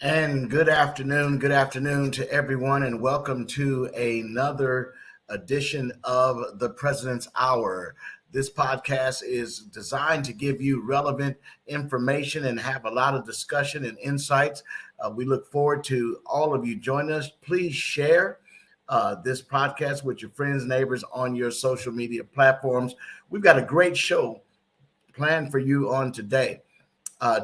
And good afternoon to everyone, and welcome to another edition of the President's Hour. This podcast is designed to give you relevant information and have a lot of discussion and insights. We look forward to all of you joining us. Please share this podcast with your friends, neighbors on your social media platforms. We've got a great show planned for you on today.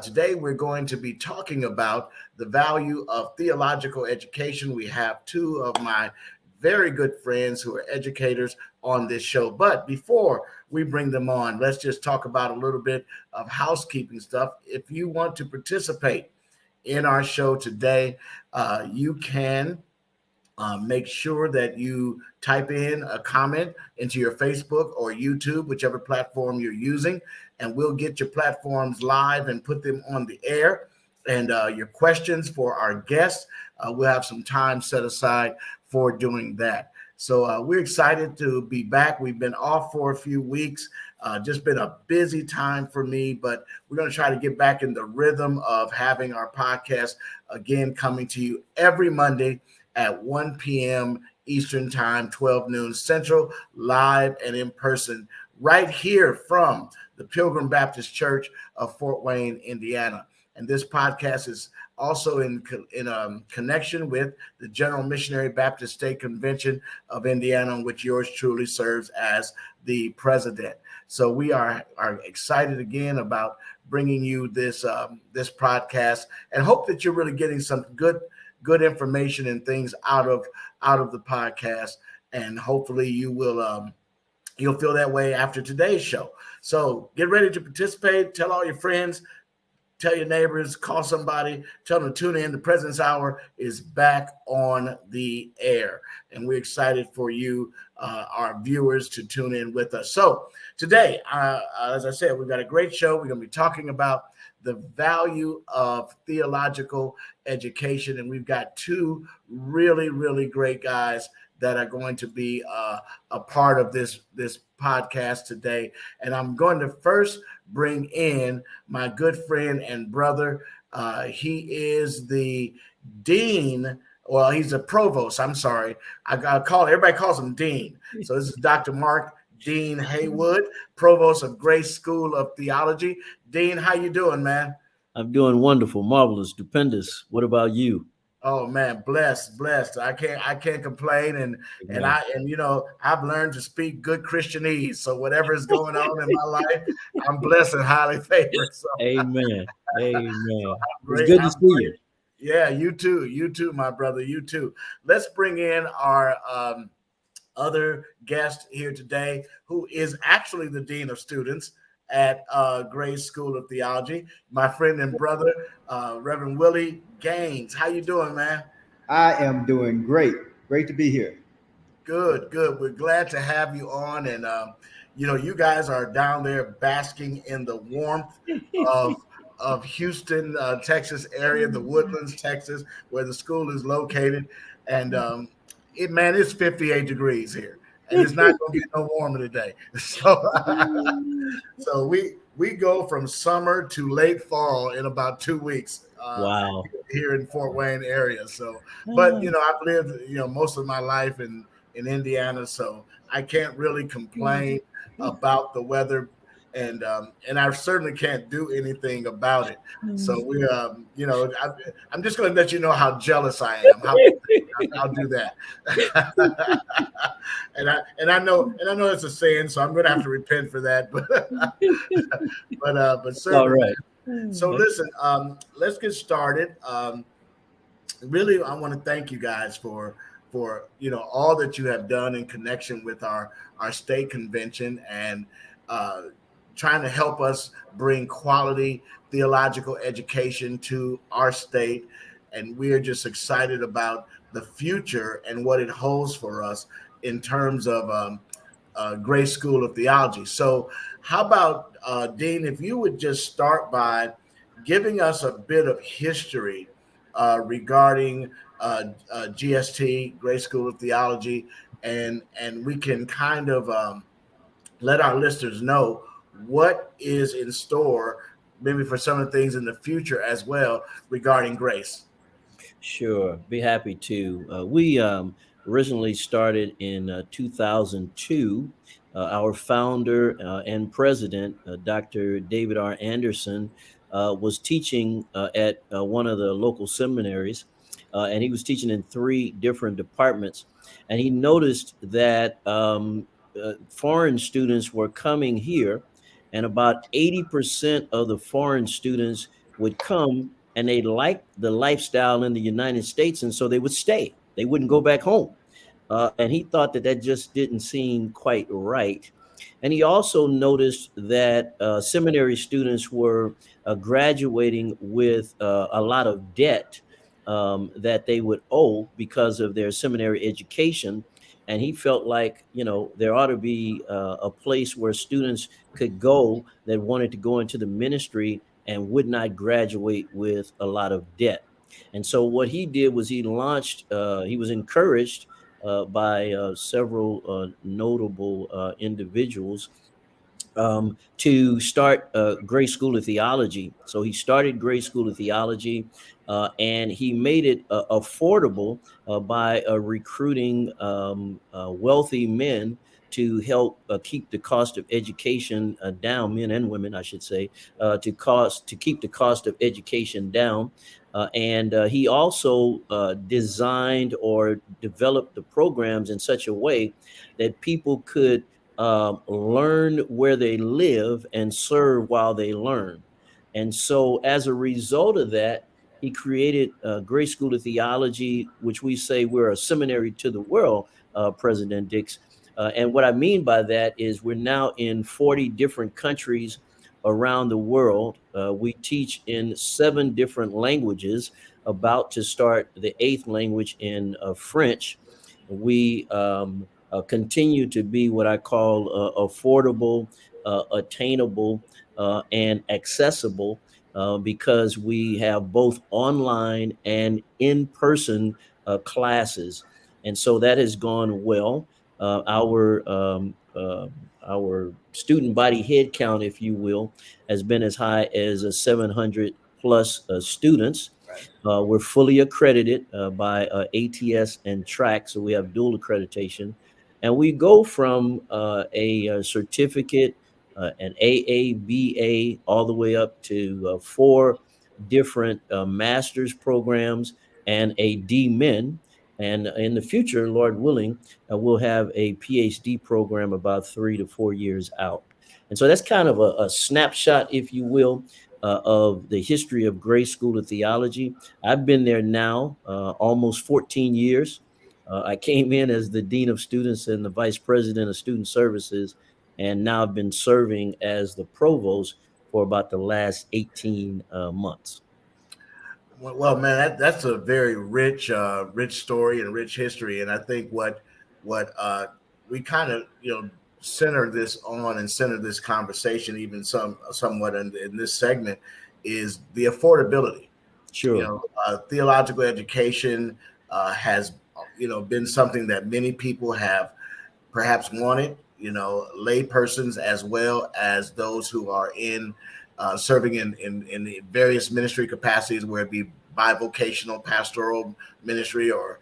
Today, we're going to be talking about the value of theological education. We have two of my very good friends who are educators on this show. But before we bring them on, let's just talk about a little bit of housekeeping stuff. If you want to participate in our show today, you can make sure that you type in a comment into your Facebook or YouTube, whichever platform you're using, and we'll get your platforms live and put them on the air. And your questions for our guests, we'll have some time set aside for doing that. So we're excited to be back. We've been off for a few weeks. Just been a busy time for me, but we're going to try to get back in the rhythm of having our podcast again, coming to you every Monday at 1 p.m. Eastern Time, 12 noon Central, live and in person, right here from the Pilgrim Baptist Church of Fort Wayne, Indiana. And this podcast is also in connection with the General Missionary Baptist State Convention of Indiana, in which yours truly serves as the president. So we are excited again about bringing you this podcast, and hope that you're really getting some good information and things out of the podcast, and hopefully you'll feel that way after today's show. So get ready to participate. Tell all your friends, tell your neighbors, call somebody, tell them to tune in. The President's Hour is back on the air, and we're excited for you, our viewers, to tune in with us. So today, as I said, we've got a great show. We're going to be talking about the value of theological education, and we've got two really, really great guys that are going to be a part of this podcast today. And I'm going to first bring in my good friend and brother. He is the dean. Well, he's a provost. I'm sorry. Everybody calls him Dean. So this is Dr. Mark Dean Haywood, provost of Grace School of Theology. Dean, how you doing, man? I'm doing wonderful, marvelous, stupendous. What about you? Oh man, blessed. I can't complain, and I've learned to speak good Christianese. So whatever is going on in my life, I'm blessed and highly favored. So, Amen. Amen. So It's good to see you. Yeah, you too, my brother, you too. Let's bring in our other guest here today, who is actually the dean of students at Grace School of Theology, my friend and brother, Reverend Willie Gaines. How you doing, man? I am doing great. Great to be here. Good. We're glad to have you on, and you guys are down there basking in the warmth of Houston, Texas area, the Woodlands, Texas, where the school is located, and it's 58 degrees here. And it's not going to get no warmer today. So we go from summer to late fall in about 2 weeks. Wow. Here in Fort Wayne area. So, but I've lived most of my life in Indiana, so I can't really complain about the weather, and I certainly can't do anything about it. So we I'm just going to let you know how jealous I am. I'll do that. and I know it's a saying, so I'm going to have to repent for that. But certainly. All right. So listen, let's get started. Really, I want to thank you guys for all that you have done in connection with our state convention, and trying to help us bring quality theological education to our state. And we are just excited about the future and what it holds for us in terms of Grace School of Theology. So how about, Dean, if you would just start by giving us a bit of history regarding GST, Grace School of Theology, and we can kind of let our listeners know what is in store, maybe for some of the things in the future as well regarding grace. Sure, be happy to. We originally started in 2002. Our founder and president, Dr. David R. Anderson, was teaching at one of the local seminaries, and he was teaching in three different departments. And he noticed that foreign students were coming here, and about 80% of the foreign students would come and they liked the lifestyle in the United States, and so they would stay. They wouldn't go back home. And he thought that that just didn't seem quite right. And he also noticed that seminary students were graduating with a lot of debt that they would owe because of their seminary education. And he felt like, there ought to be a place where students could go that wanted to go into the ministry and would not graduate with a lot of debt. And so what he did was he was encouraged by several notable individuals to start Grace School of Theology. So he started Grace School of Theology, and he made it affordable by recruiting wealthy men to help keep the cost of education down, men and women, I should say, to keep the cost of education down. And he also designed or developed the programs in such a way that people could learn where they live and serve while they learn. And so, as a result of that, he created Grace School of Theology, which we say we're a seminary to the world, President Dix. And what I mean by that is we're now in 40 different countries around the world. We teach in 7 different languages, about to start the 8th language in French. We continue to be what I call affordable, attainable, and accessible because we have both online and in-person classes. And so that has gone well. Our student body head count, if you will, has been as high as 700 plus students. Right. We're fully accredited by ATS and TRAC, so we have dual accreditation. And we go from a certificate, an AABA, all the way up to 4 different master's programs and a DMin. And in the future, Lord willing, we'll have a PhD program about 3 to 4 years out. And so that's kind of a snapshot, if you will, of the history of Grace School of Theology. I've been there now almost 14 years. I came in as the Dean of Students and the Vice President of Student Services, and now I've been serving as the Provost for about the last 18 months. Well, man, that's a very rich story and rich history, and I think what we kind of center this on and center this conversation even somewhat in this segment is the affordability. Sure. Theological education has been something that many people have perhaps wanted. Lay persons as well as those who are in serving in the various ministry capacities, where it be bivocational pastoral ministry or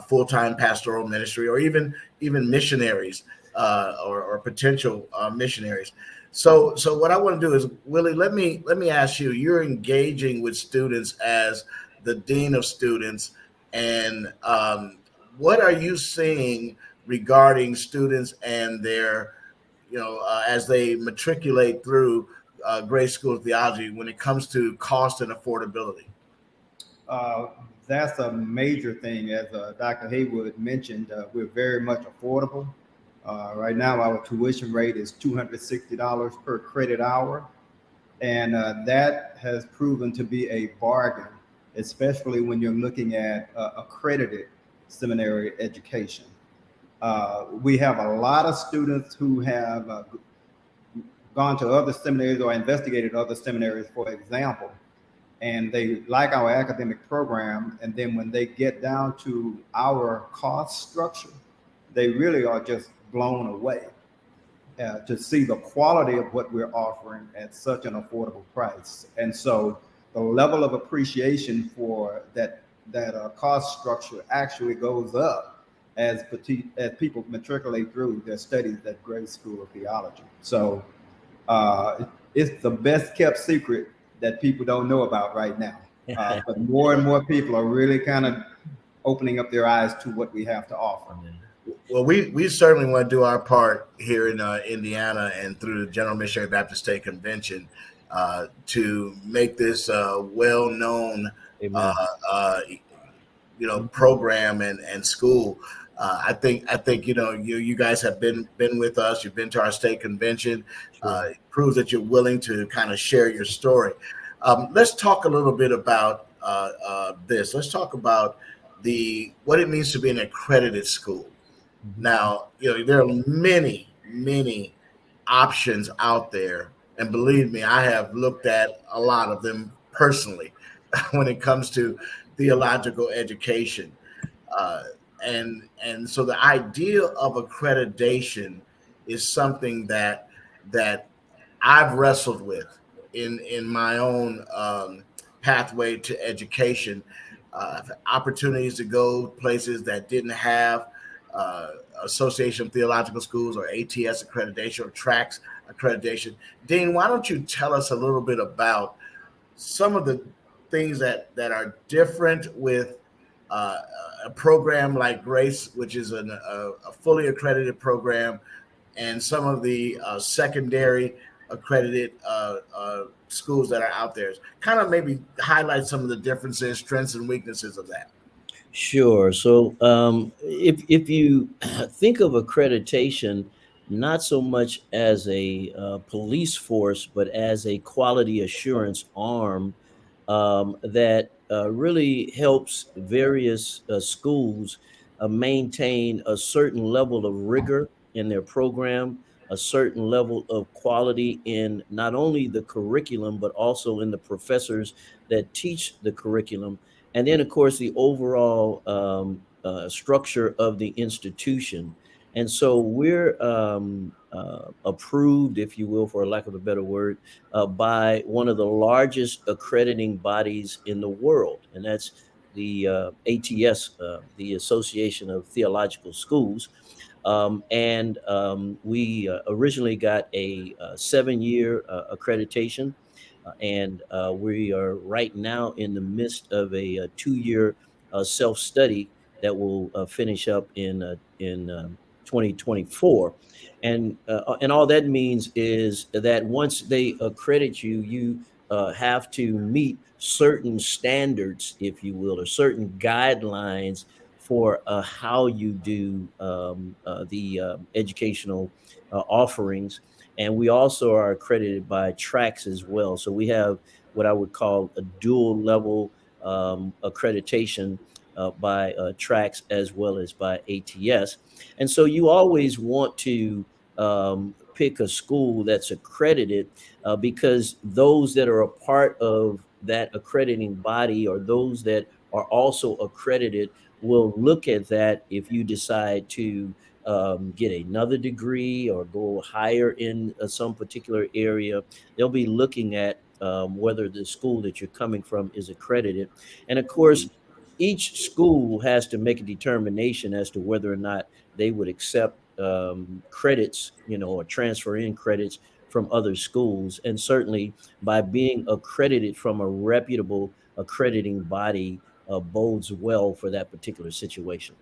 full-time pastoral ministry, or even missionaries or potential missionaries. So what I want to do is, Willie, let me ask you. You're engaging with students as the dean of students, and what are you seeing regarding students and their, as they matriculate through Grace School of Theology when it comes to cost and affordability? That's a major thing. As Dr. Haywood mentioned, we're very much affordable. Right now, our tuition rate is $260 per credit hour. And that has proven to be a bargain, especially when you're looking at accredited seminary education. We have a lot of students who have gone to other seminaries or investigated other seminaries, for example, and they like our academic program. And then when they get down to our cost structure, they really are just blown away to see the quality of what we're offering at such an affordable price. And so the level of appreciation for that that cost structure actually goes up as people matriculate through their studies at Grace School of Theology. So it's the best kept secret that people don't know about right now. But more and more people are really kind of opening up their eyes to what we have to offer. Well, we certainly want to do our part here in Indiana and through the General Missionary Baptist State Convention to make this well-known, program and school. I think you guys have been with us. You've been to our state convention. It proves that you're willing to kind of share your story. Let's talk a little bit about this. Let's talk about what it means to be an accredited school. Now, there are many options out there, and believe me, I have looked at a lot of them personally when it comes to theological education. And so the idea of accreditation is something that I've wrestled with in my own pathway to education. Opportunities to go places that didn't have Association of Theological Schools or ATS accreditation or TRACS accreditation. Dean, why don't you tell us a little bit about some of the things that are different with a program like Grace, which is a fully accredited program, and some of the secondary accredited schools that are out there. Kind of maybe highlight some of the differences, strengths, and weaknesses of that. Sure. So if you think of accreditation not so much as a police force, but as a quality assurance arm that really helps various schools maintain a certain level of rigor in their program, a certain level of quality in not only the curriculum, but also in the professors that teach the curriculum. And then, of course, the overall structure of the institution. And so we're approved, if you will, for lack of a better word, by one of the largest accrediting bodies in the world. And that's the ATS, the Association of Theological Schools. We originally got a 7-year accreditation. And we are right now in the midst of a 2-year self-study that will finish up in 2024. And all that means is that once they accredit you, you have to meet certain standards, if you will, or certain guidelines for how you do the educational offerings. And we also are accredited by TRACS as well. So we have what I would call a dual level accreditation by TRACS as well as by ATS. And so you always want to pick a school that's accredited because those that are a part of that accrediting body or those that are also accredited will look at that if you decide to get another degree or go higher in some particular area. They'll be looking at whether the school that you're coming from is accredited. And of course, each school has to make a determination as to whether or not they would accept credits, or transfer in credits from other schools. And certainly by being accredited from a reputable accrediting body bodes well for that particular situation.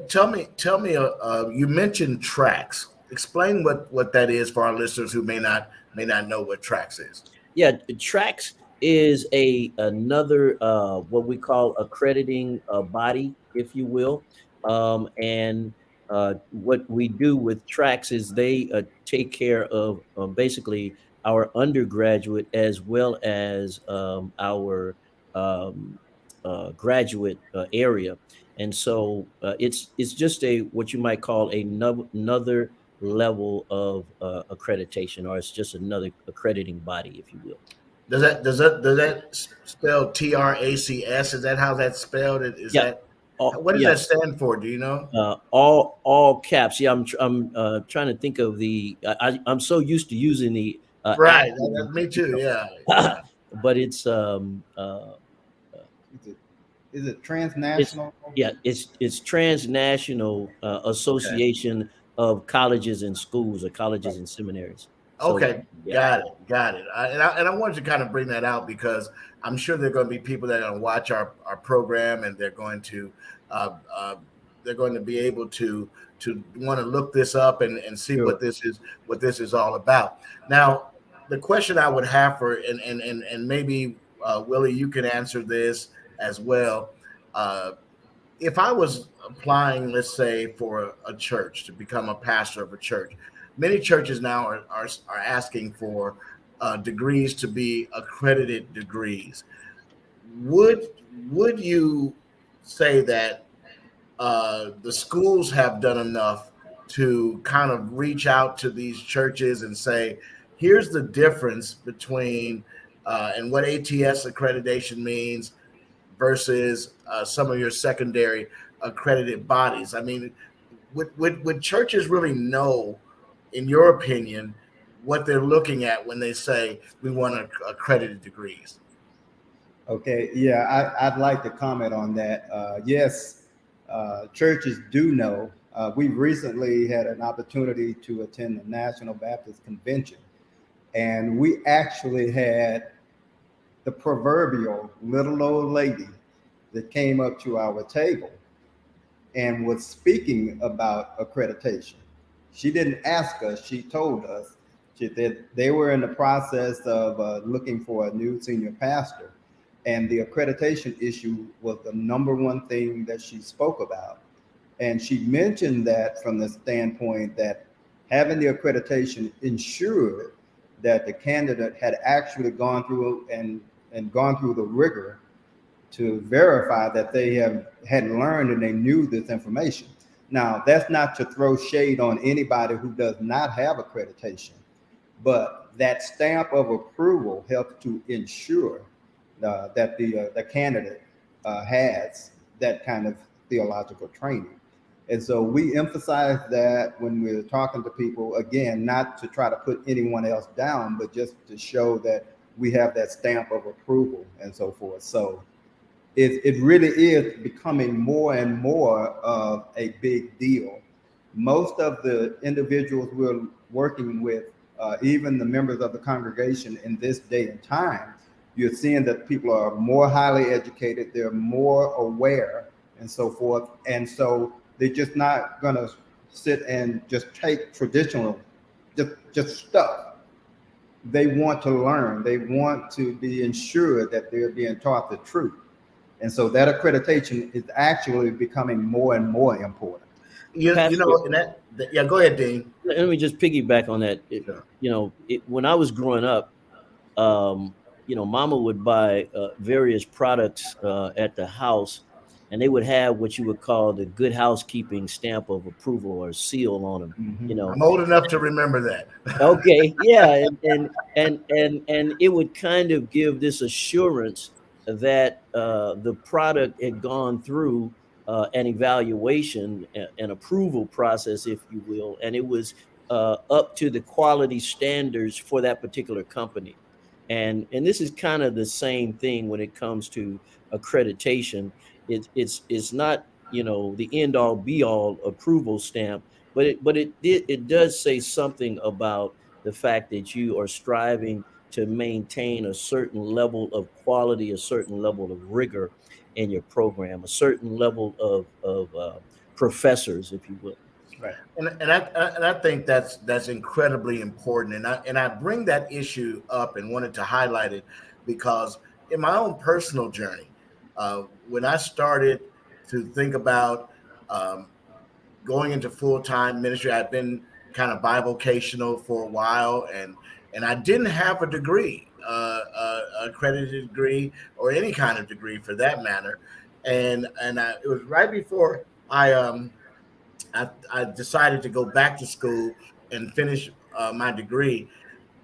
Tell me. You mentioned TRACS. Explain what that is for our listeners who may not know what TRACS is. Yeah, TRACS is another what we call accrediting body, if you will. And what we do with TRACS is they take care of basically our undergraduate as well as our graduate area. And so it's just what you might call another level of accreditation, or it's just another accrediting body, if you will. Does that spell TRACS? Is that how that's spelled? What does that stand for? Do you know? All caps. Yeah, I'm trying to think of the. I'm so used to using the right. Me too. Yeah. But it's is it transnational? It's Transnational Association of Colleges and Schools, or colleges and seminaries. So, Okay, yeah. got it. And I wanted to kind of bring that out because I'm sure there are going to be people that are going to watch our program, and uh, uh, they're going to be able to want to look this up and see Sure. what this is all about. Now, the question I would have for and maybe Willie, you can answer this as well. Uh, if I was applying, let's say, for a church to become a pastor of a church, many churches now are asking for degrees to be accredited degrees. Would would you say that the schools have done enough to kind of reach out to these churches and say, here's the difference between and what ATS accreditation means versus some of your secondary accredited bodies? I mean, would churches really know, in your opinion, what they're looking at when they say we want accredited degrees? Okay, yeah, I'd like to comment on that. Yes, churches do know. We've recently had an opportunity to attend the National Baptist Convention, and we actually had the proverbial little old lady that came up to our table and was speaking about accreditation. She didn't ask us, she told us. She said they were in the process of looking for a new senior pastor. And the accreditation issue was the number one thing that she spoke about. And she mentioned that from the standpoint that having the accreditation ensured that the candidate had actually gone through and gone through the rigor to verify that they had learned and they knew this information. Now, that's not to throw shade on anybody who does not have accreditation, but that stamp of approval helps to ensure that the candidate has that kind of theological training. And so we emphasize that when we're talking to people, again, not to try to put anyone else down, but just to show that we have that stamp of approval and so forth. So it really is becoming more and more of a big deal. Most of the individuals we're working with, even the members of the congregation in this day and time, you're seeing that people are more highly educated, they're more aware and so forth. And so they're just not going to sit and just take traditional, just stuff. They want to learn. They want to be ensured that they're being taught the truth. And so that accreditation is actually becoming more and more important. You know, yeah, go ahead, Dean. Let me just piggyback on that. Sure. When I was growing up, Mama would buy various products at the house, and they would have what you would call the Good Housekeeping stamp of approval or seal on them. Mm-hmm. I'm old enough to remember that. Okay, yeah, and it would kind of give this assurance that the product had gone through an evaluation, an approval process, if you will, and it was up to the quality standards for that particular company. And this is kind of the same thing when it comes to accreditation. It's not the end all be all approval stamp, but it does say something about the fact that you are striving to maintain a certain level of quality, a certain level of rigor in your program, a certain level of professors, if you will. Right. And I think that's incredibly important. And I bring that issue up and wanted to highlight it because in my own personal journey, when I started to think about going into full-time ministry, I've been kind of bivocational for a while, and I didn't have a degree, accredited degree, or any kind of degree for that matter. And it was right before I decided to go back to school and finish my degree.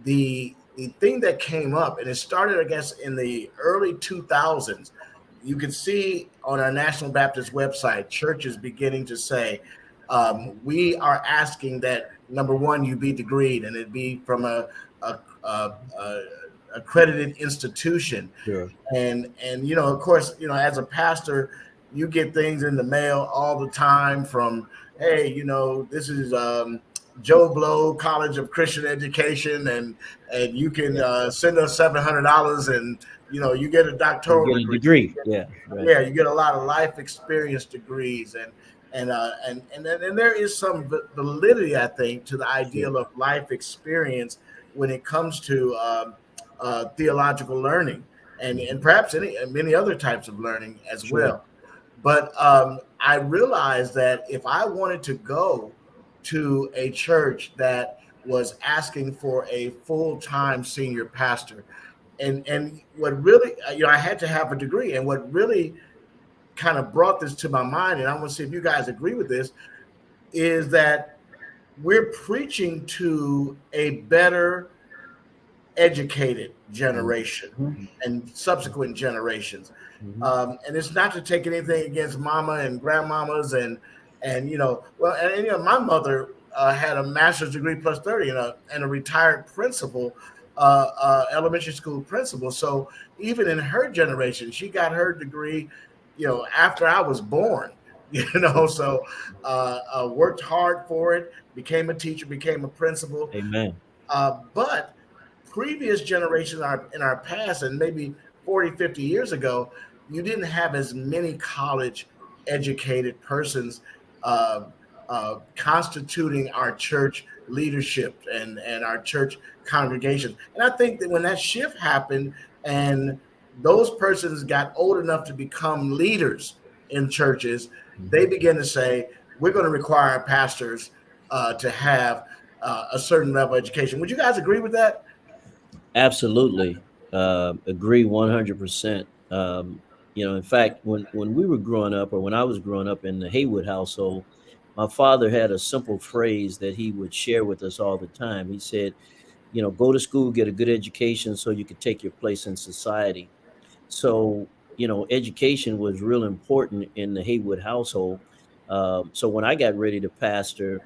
The thing that came up, and it started, I guess, in the early 2000s. You could see on our National Baptist website, churches beginning to say, we are asking that, number one, you be degreed, and it be from a accredited institution. Sure. And of course, as a pastor, you get things in the mail all the time from, hey, this is Joe Blow College of Christian Education, and you can send us $700, and you get a doctoral degree. Yeah, right. Yeah, you get a lot of life experience degrees, and there is some validity, I think, to the ideal of life experience when it comes to theological learning, and perhaps many other types of learning as well. But I realized that if I wanted to go to a church that was asking for a full-time senior pastor, and what really, I had to have a degree. And what really kind of brought this to my mind, and I want to see if you guys agree with this, is that we're preaching to a better educated generation and subsequent generations. And it's not to take anything against mama and grandmamas and my mother had a master's degree plus 30 and a retired principal, elementary school principal. So even in her generation, she got her degree, after I was born, so worked hard for it, became a teacher, became a principal. Amen. But previous generations in our past, and maybe 40, 50 years ago, you didn't have as many college educated persons constituting our church leadership and our church congregation. And I think that when that shift happened and those persons got old enough to become leaders in churches, they began to say, we're going to require pastors to have a certain level of education. Would you guys agree with that? Absolutely. Agree 100%. In fact, when we were growing up, or when I was growing up in the Haywood household, my father had a simple phrase that he would share with us all the time. He said, go to school, get a good education so you could take your place in society. So, education was real important in the Haywood household. So when I got ready to pastor,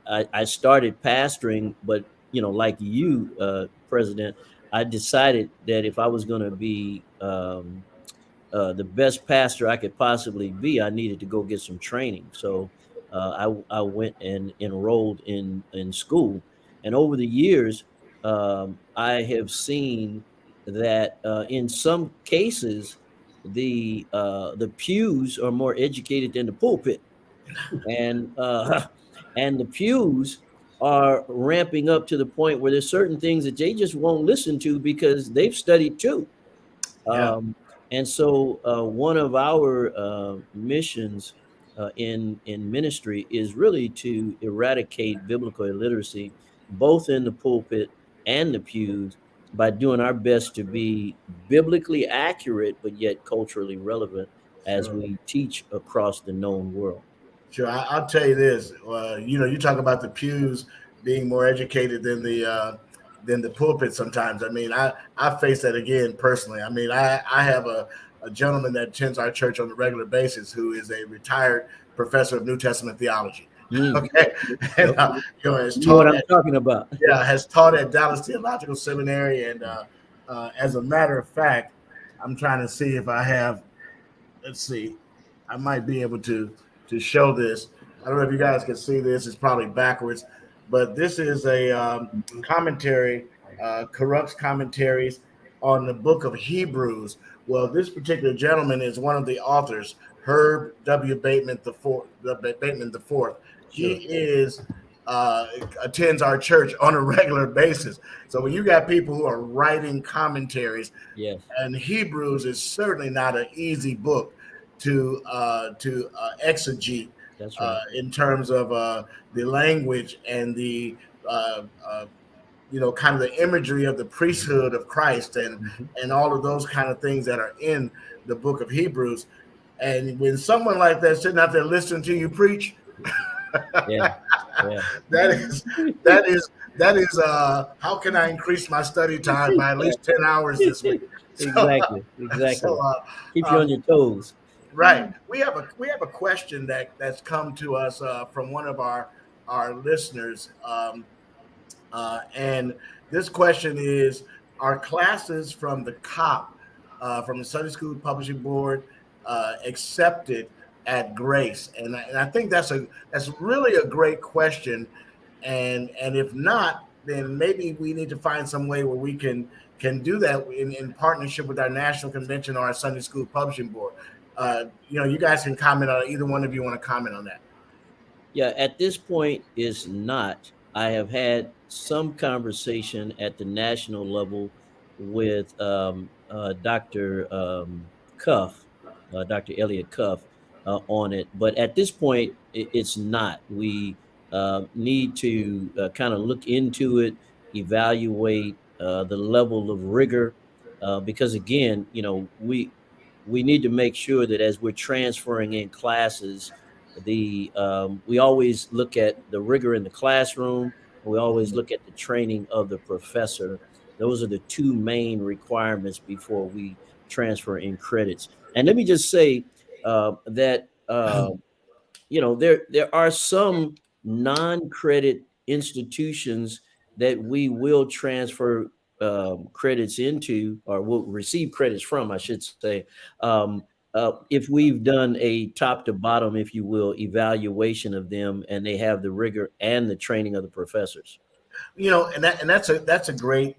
I started pastoring, but, like you, President, I decided that if I was going to be the best pastor I could possibly be, I needed to go get some training. So I went and enrolled in school. And over the years, I have seen that in some cases, the pews are more educated than the pulpit, and the pews are ramping up to the point where there's certain things that they just won't listen to because they've studied too. And so one of our missions in ministry is really to eradicate biblical illiteracy, both in the pulpit and the pews, by doing our best to be biblically accurate, but yet culturally relevant as we teach across the known world. Sure. I'll tell you this, you talk about the pews being more educated than the pulpit sometimes. I mean, I face that again personally. I mean, I have a gentleman that attends our church on a regular basis who is a retired professor of New Testament theology. Okay. And, has taught what I'm talking about. Yeah, has taught at Dallas Theological Seminary. And as a matter of fact, I'm trying to see if I have, let's see, I might be able to show this. I don't know if you guys can see this. It's probably backwards, but this is a commentary, Corrupt's commentaries on the book of Hebrews. Well, this particular gentleman is one of the authors, Herb W. Bateman the Fourth. He attends our church on a regular basis. So when you got people who are writing commentaries, and Hebrews is certainly not an easy book to exegete. That's right. In terms of the language and the kind of the imagery of the priesthood of Christ and all of those kind of things that are in the book of Hebrews. And when someone like that sitting out there listening to you preach, that is how can I increase my study time by at least 10 hours this week? Exactly. So, keep you on your toes. Right. We have a question that's come to us from one of our listeners, and this question is: are classes from the COP, from the Sunday School Publishing Board, accepted at Grace? And I think that's really a great question. And if not, then maybe we need to find some way where we can do that in partnership with our national convention or our Sunday School Publishing Board. You guys can comment on it. Either one of you want to comment on that? Yeah, at this point, it's not. I have had some conversation at the national level with Dr. Cuff, Dr. Elliot Cuff, on it. But at this point, it's not. We need to kind of look into it, evaluate the level of rigor, because again, we need to make sure that as we're transferring in classes, we always look at the rigor in the classroom. We always look at the training of the professor. Those are the two main requirements before we transfer in credits. And let me just say that there are some non-credit institutions that we will transfer credits into, or will receive credits from, I should say, if we've done a top to bottom, if you will, evaluation of them, and they have the rigor and the training of the professors. And that's a great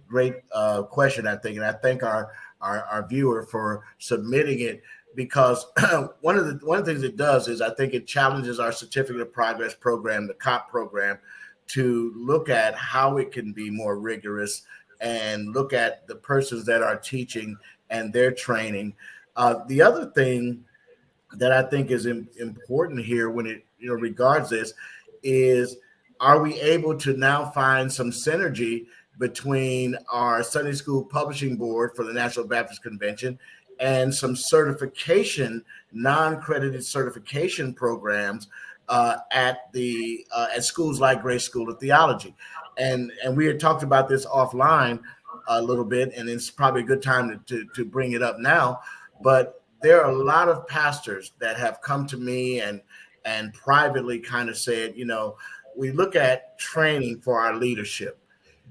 question, I think, and I thank our viewer for submitting it, because one of the things it does is I think it challenges our certificate of progress program, the COP program, to look at how it can be more rigorous and look at the persons that are teaching and their training. The other thing that I think is important here when it regards this is, are we able to now find some synergy between our Sunday School Publishing Board for the National Baptist Convention and some certification, non-credited certification programs at schools like Grace School of Theology? And we had talked about this offline a little bit, and it's probably a good time to bring it up now. But there are a lot of pastors that have come to me and privately kind of said, we look at training for our leadership,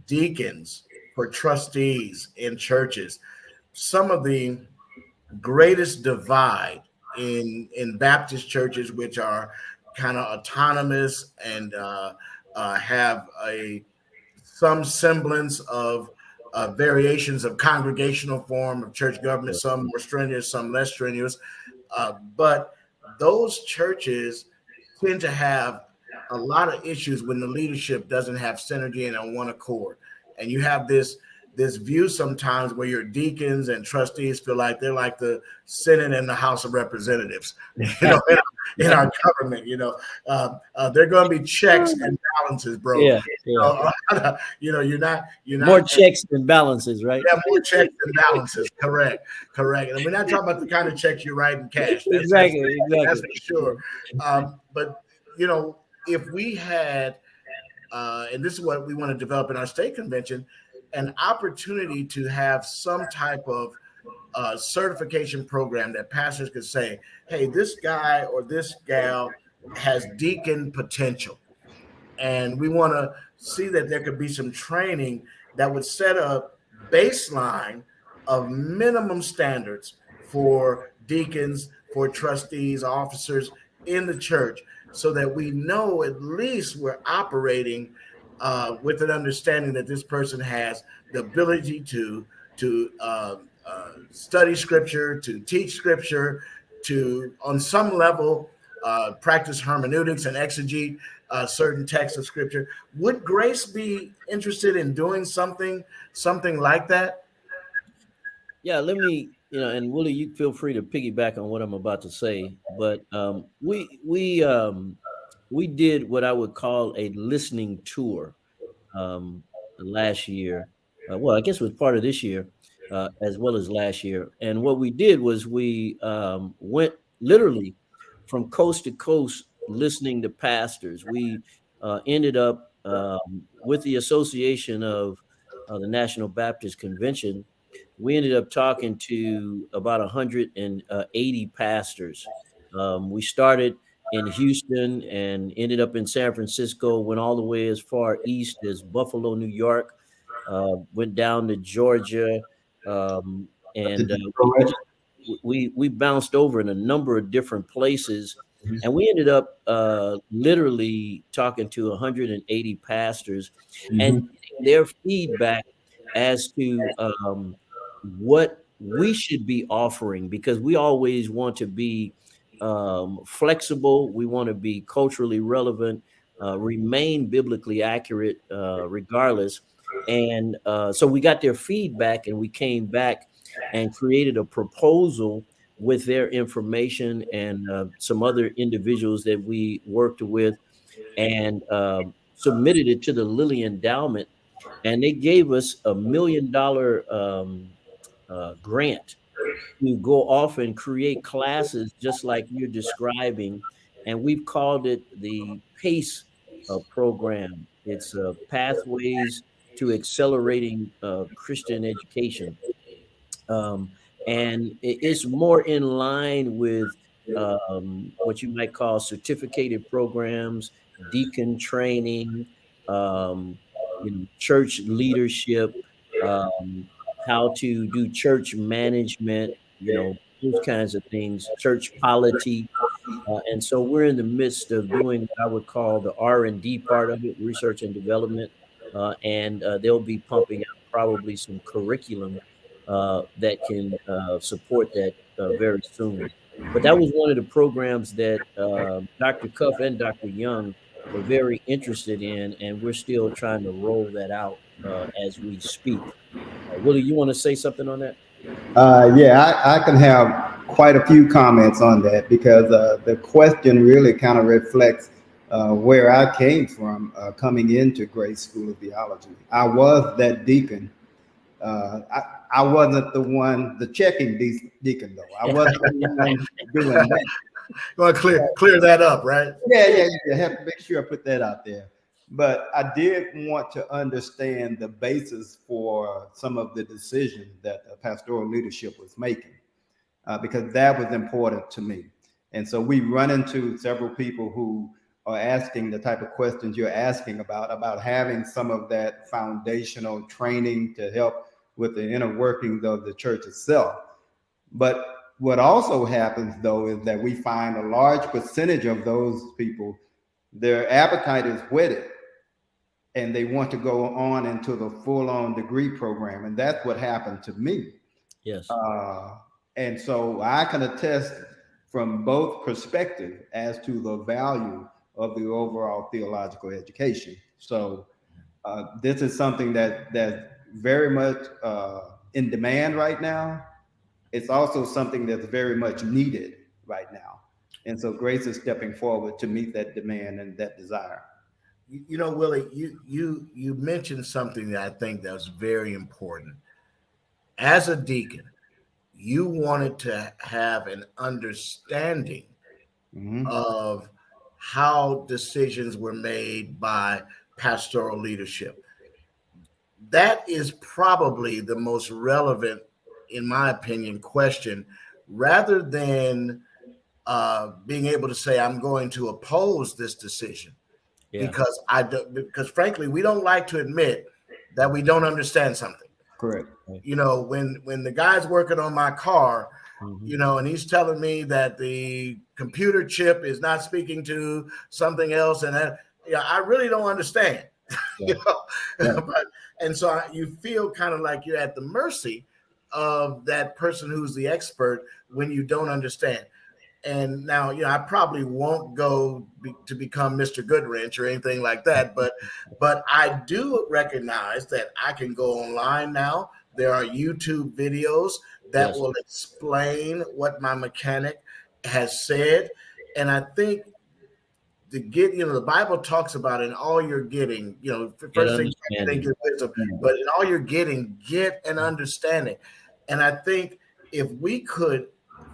deacons, for trustees in churches. Some of the greatest divide in Baptist churches, which are kind of autonomous and have some semblance of variations of congregational form of church government, some more strenuous, some less strenuous. But those churches tend to have a lot of issues when the leadership doesn't have synergy and on one accord. And you have this view sometimes where your deacons and trustees feel like they're like the Senate and the House of Representatives, in our government. They're going to be checks and balances, bro. Yeah. You're not more checks than balances, right? Yeah, more checks and balances. Correct. And we're not talking about the kind of checks you write in cash. Exactly. That's for sure. But if we had, and this is what we want to develop in our state convention, an opportunity to have some type of certification program that pastors could say, hey, this guy or this gal has deacon potential. And we want to see that there could be some training that would set a baseline of minimum standards for deacons, for trustees, officers in the church, so that we know at least we're operating with an understanding that this person has the ability to study scripture, to teach scripture, to on some level practice hermeneutics and exegete certain texts of scripture. Would Grace be interested in doing something like that? Yeah, let me, and Willie, you feel free to piggyback on what I'm about to say, but we did what I would call a listening tour last year. Well, I guess it was part of this year as well as last year. And what we did was we went literally from coast to coast listening to pastors. We ended up with the Association of the National Baptist Convention. We ended up talking to about 180 pastors. We started in Houston and ended up in San Francisco, went all the way as far east as Buffalo, New York. went down to Georgia, and we bounced over in a number of different places, and we ended up literally talking to 180 pastors and getting their feedback as to what we should be offering, because we always want to be flexible. We want to be culturally relevant, remain biblically accurate, regardless. And so we got their feedback, and we came back and created a proposal with their information and some other individuals that we worked with, and submitted it to the Lilly Endowment, and they gave us $1 million grant to go off and create classes just like you're describing, and we've called it the PACE program. It's Pathways to Accelerating Christian Education. um, and it's more in line with what you might call certificated programs, deacon training, um, church leadership, um, how to do church management, those kinds of things, church polity. And so we're in the midst of doing what I would call the R&D part of it, research and development, and they'll be pumping out probably some curriculum that can support that very soon. But that was one of the programs that Dr. Cuff and Dr. Young were very interested in, and we're still trying to roll that out as we speak. Willie, you want to say something on that? Yeah, I can have quite a few comments on that, because the question really kind of reflects where I came from coming into Grace School of Theology. I was that deacon. I wasn't the checking deacon, though. I wasn't the one doing that. You want to clear that up, right? Yeah. I have to make sure I put that out there. But I did want to understand the basis for some of the decisions that the pastoral leadership was making, because that was important to me. And so we run into several people who are asking the type of questions you're asking about having some of that foundational training to help with the inner workings of the church itself. But what also happens, though, is that we find a large percentage of those people, their appetite is whetted, and they want to go on into the full-on degree program. And that's what happened to me. Yes. And so I can attest from both perspectives as to the value of the overall theological education. So this is something that's very much in demand right now. It's also something that's very much needed right now. And so Grace is stepping forward to meet that demand and that desire. Willie, you mentioned something that I think that's very important. As a deacon, you wanted to have an understanding of how decisions were made by pastoral leadership. That is probably the most relevant, in my opinion, question, rather than being able to say, I'm going to oppose this decision. Yeah. Because frankly, we don't like to admit that we don't understand something. Correct. When the guy's working on my car, and he's telling me that the computer chip is not speaking to something else, and I really don't understand. Yeah. Yeah. And so you feel kind of like you're at the mercy of that person who's the expert when you don't understand. And now, I probably won't go to become Mr. Goodwrench or anything like that, but I do recognize that I can go online now. There are YouTube videos that will explain what my mechanic has said. And I think the Bible talks about in all you're getting, first thing is wisdom, but in all you're getting, get an understanding. And I think if we could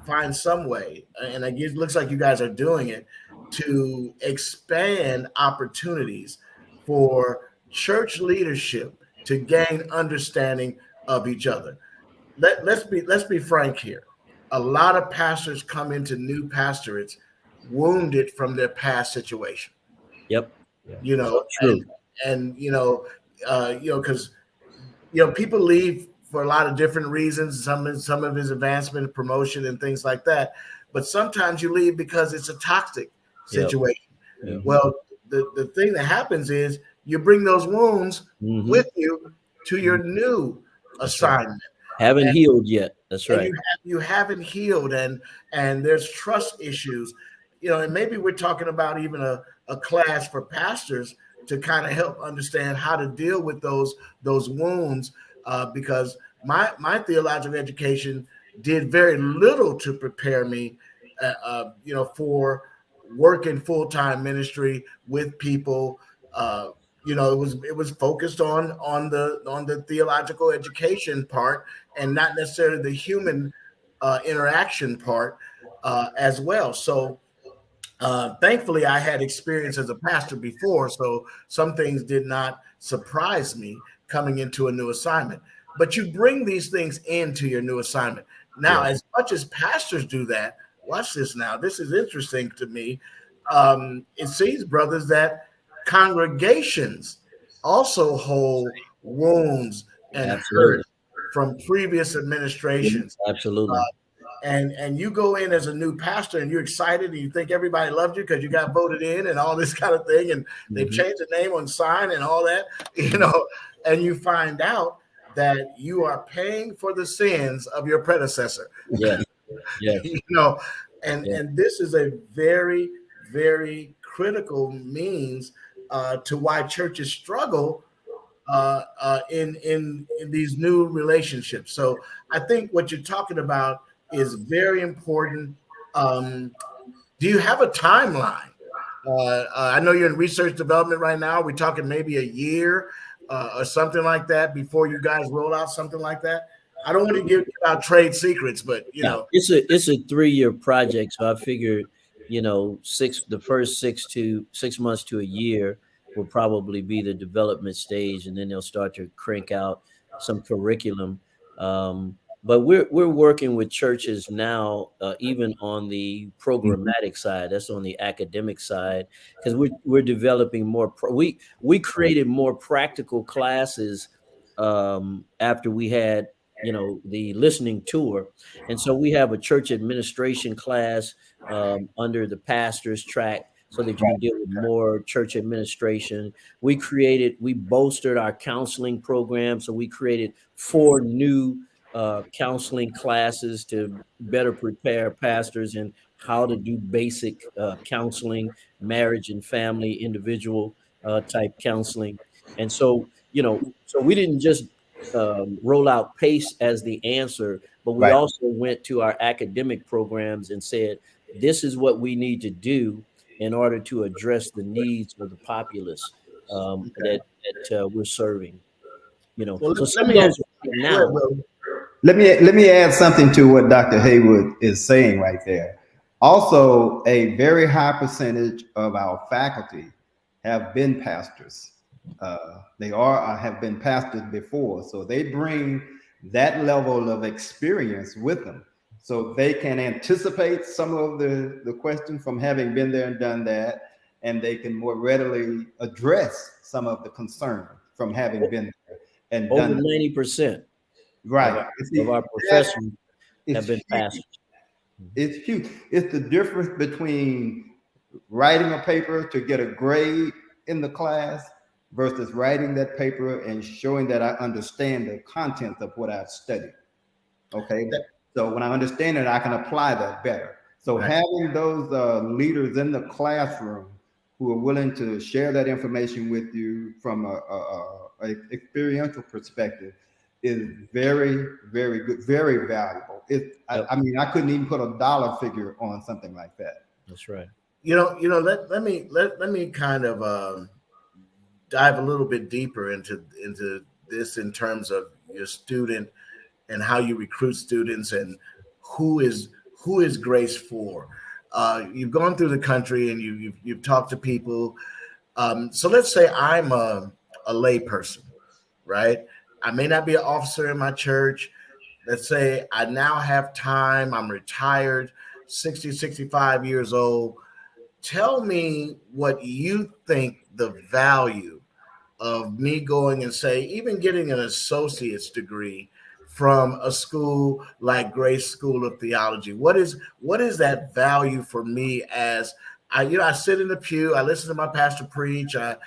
find some way, and it looks like you guys are doing it, to expand opportunities for church leadership to gain understanding of each other. Let's be frank here. A lot of pastors come into new pastorates wounded from their past situation. Yep. True. And because people leave for a lot of different reasons. Some of his advancement, promotion, and things like that. But sometimes you leave because it's a toxic situation. Yep. Well, the thing that happens is you bring those wounds with you to your new assignment. Haven't healed yet. That's right. You haven't healed, and there's trust issues, and maybe we're talking about even a class for pastors to kind of help understand how to deal with those wounds, because my theological education did very little to prepare me, for work in full-time ministry with people. It was focused on the theological education part, and not necessarily the human interaction part as well. So thankfully, I had experience as a pastor before, so some things did not surprise me coming into a new assignment. But you bring these things into your new assignment. Now, as much as pastors do that, watch this now. This is interesting to me. It seems, brothers, that congregations also hold wounds and hurt from previous administrations. Absolutely. And you go in as a new pastor and you're excited and you think everybody loved you because you got voted in and all this kind of thing, and they've changed the name on the sign and all that, and you find out that you are paying for the sins of your predecessor. Yeah. And this is a very, very critical means to why churches struggle in these new relationships. So I think what you're talking about is very important. Do you have a timeline? I know you're in research development right now. We're talking maybe a year or something like that before you guys roll out something like that. I don't want to give out trade secrets, but it's a 3-year project. So I figured, the first 6 months to a year will probably be the development stage, and then they'll start to crank out some curriculum. But we're working with churches now, even on the programmatic side. That's on the academic side, because we're developing more. We created more practical classes after we had the listening tour, and so we have a church administration class under the pastor's track, so that you can deal with more church administration. We bolstered our counseling program, so we created 4 new counseling classes to better prepare pastors in how to do basic counseling, marriage and family, individual type counseling. And so, so we didn't just roll out PACE as the answer, but we also went to our academic programs and said, this is what we need to do in order to address the needs of the populace that we're serving. Well, so some of those now. Let me add something to what Dr. Haywood is saying right there. Also, a very high percentage of our faculty have been pastors. They have been pastors before, so they bring that level of experience with them, so they can anticipate some of the questions from having been there and done that, and they can more readily address some of the concern from having been there and over done 90%. Right. Of our professors have been pastors. It's huge. It's the difference between writing a paper to get a grade in the class versus writing that paper and showing that I understand the content of what I've studied. Okay. So when I understand it, I can apply that better. So having those leaders in the classroom who are willing to share that information with you from a experiential perspective is very, very good, very valuable. I mean, I couldn't even put a dollar figure on something like that. That's right. Let me kind of dive a little bit deeper into this in terms of your student and how you recruit students and who is Grace for. You've gone through the country and you've talked to people. So let's say I'm a lay person, right? I may not be an officer in my church. Let's say I now have time. I'm retired, 60, 65 years old. Tell me what you think the value of me going and say, even getting an associate's degree from a school like Grace School of Theology? What is that value for me as I sit in the pew, I listen to my pastor preach, I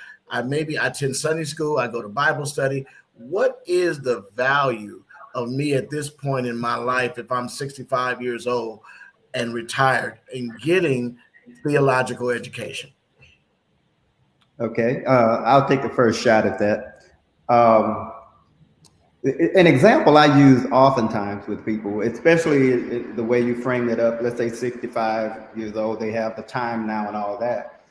maybe I attend Sunday school, I go to Bible study. What is the value of me at this point in my life, if I'm 65 years old and retired, and getting theological education? Okay, I'll take the first shot at that. An example I use oftentimes with people, especially the way you frame it up, let's say 65 years old, they have the time now and all that.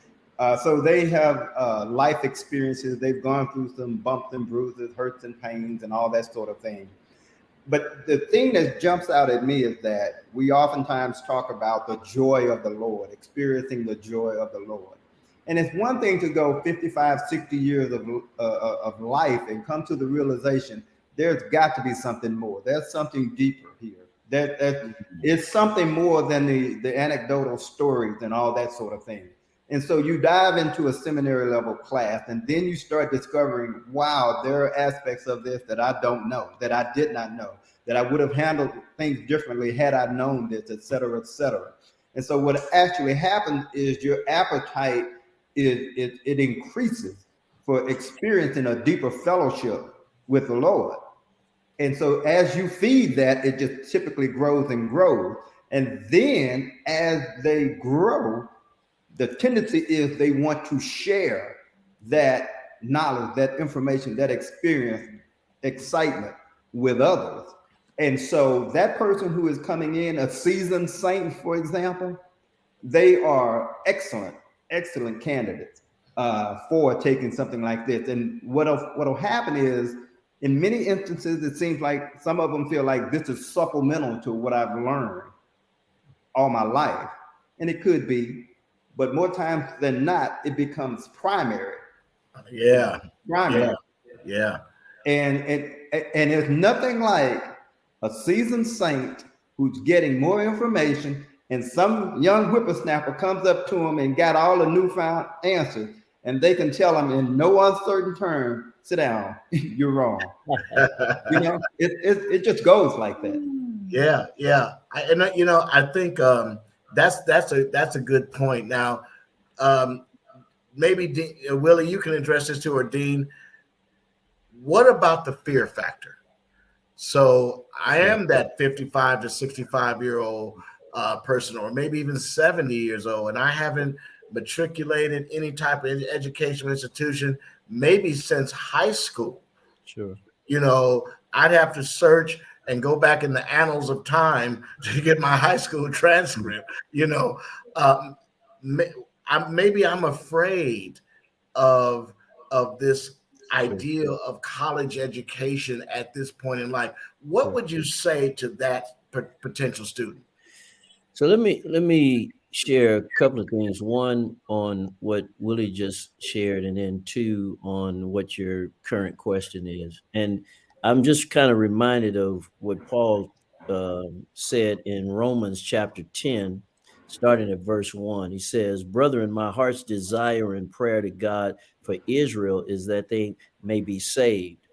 So they have life experiences. They've gone through some bumps and bruises, hurts and pains, and all that sort of thing. But the thing that jumps out at me is that we oftentimes talk about the joy of the Lord, experiencing the joy of the Lord. And it's one thing to go 55, 60 years of life and come to the realization there's got to be something more. There's something deeper here. That it's something more than the anecdotal stories and all that sort of thing. And so you dive into a seminary level class, and then you start discovering, wow, there are aspects of this that I don't know, that I did not know, that I would have handled things differently had I known this, et cetera, et cetera. And so what actually happens is your appetite it increases for experiencing a deeper fellowship with the Lord. And so as you feed that, it just typically grows and grows. And then as they grow, the tendency is they want to share that knowledge, that information, that experience, excitement with others. And so that person who is coming in, a seasoned saint, for example, they are excellent candidates for taking something like this. And what'll happen is, in many instances, it seems like some of them feel like this is supplemental to what I've learned all my life. And it could be, but more times than not, it becomes primary. Yeah. Primary. Yeah. And there's nothing like a seasoned saint who's getting more information, and some young whippersnapper comes up to him and got all the newfound answers, and they can tell him in no uncertain term, sit down, you're wrong. It just goes like that. Yeah. I think that's a good point. Now, maybe Willie, you can address this too, or Dean. What about the fear factor? So I am that 55 to 65-year-old person, or maybe even 70 years old, and I haven't matriculated any type of educational institution maybe since high school. Sure. I'd have to search and go back in the annals of time to get my high school transcript. Maybe I'm afraid of this idea of college education at this point in life. What would you say to that potential student? So let me share a couple of things. One, on what Willie just shared, and then two, on what your current question is. And I'm just kind of reminded of what Paul said in Romans chapter 10, starting at verse 1. He says, "Brethren, my heart's desire and prayer to God for Israel is that they may be saved.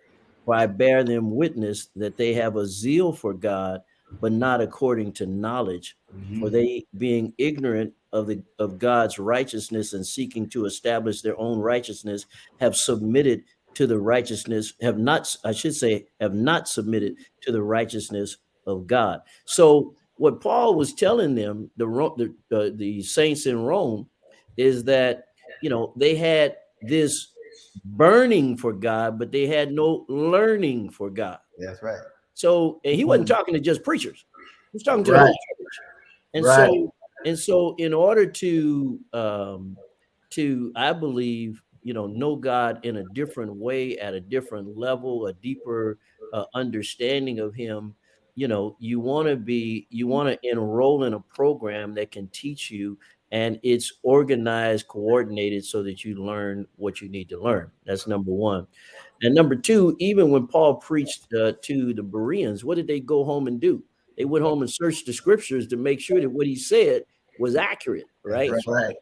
For I bear them witness that they have a zeal for God, but not according to knowledge. Mm-hmm. For they, being ignorant of God's righteousness and seeking to establish their own righteousness, have submitted to the righteousness, have not submitted to the righteousness of God." So what Paul was telling them, the saints in Rome, is that they had this burning for God, but they had no learning for God. That's right. So, and he wasn't talking to just preachers; he was talking to the Right. whole church. And so, in order to I believe, know God in a different way, at a different level, a deeper understanding of Him, you want to enroll in a program that can teach you, and it's organized, coordinated, so that you learn what you need to learn. That's number one. And number two, even when Paul preached to the Bereans, what did they go home and do? They went home and searched the scriptures to make sure that what he said was accurate, right?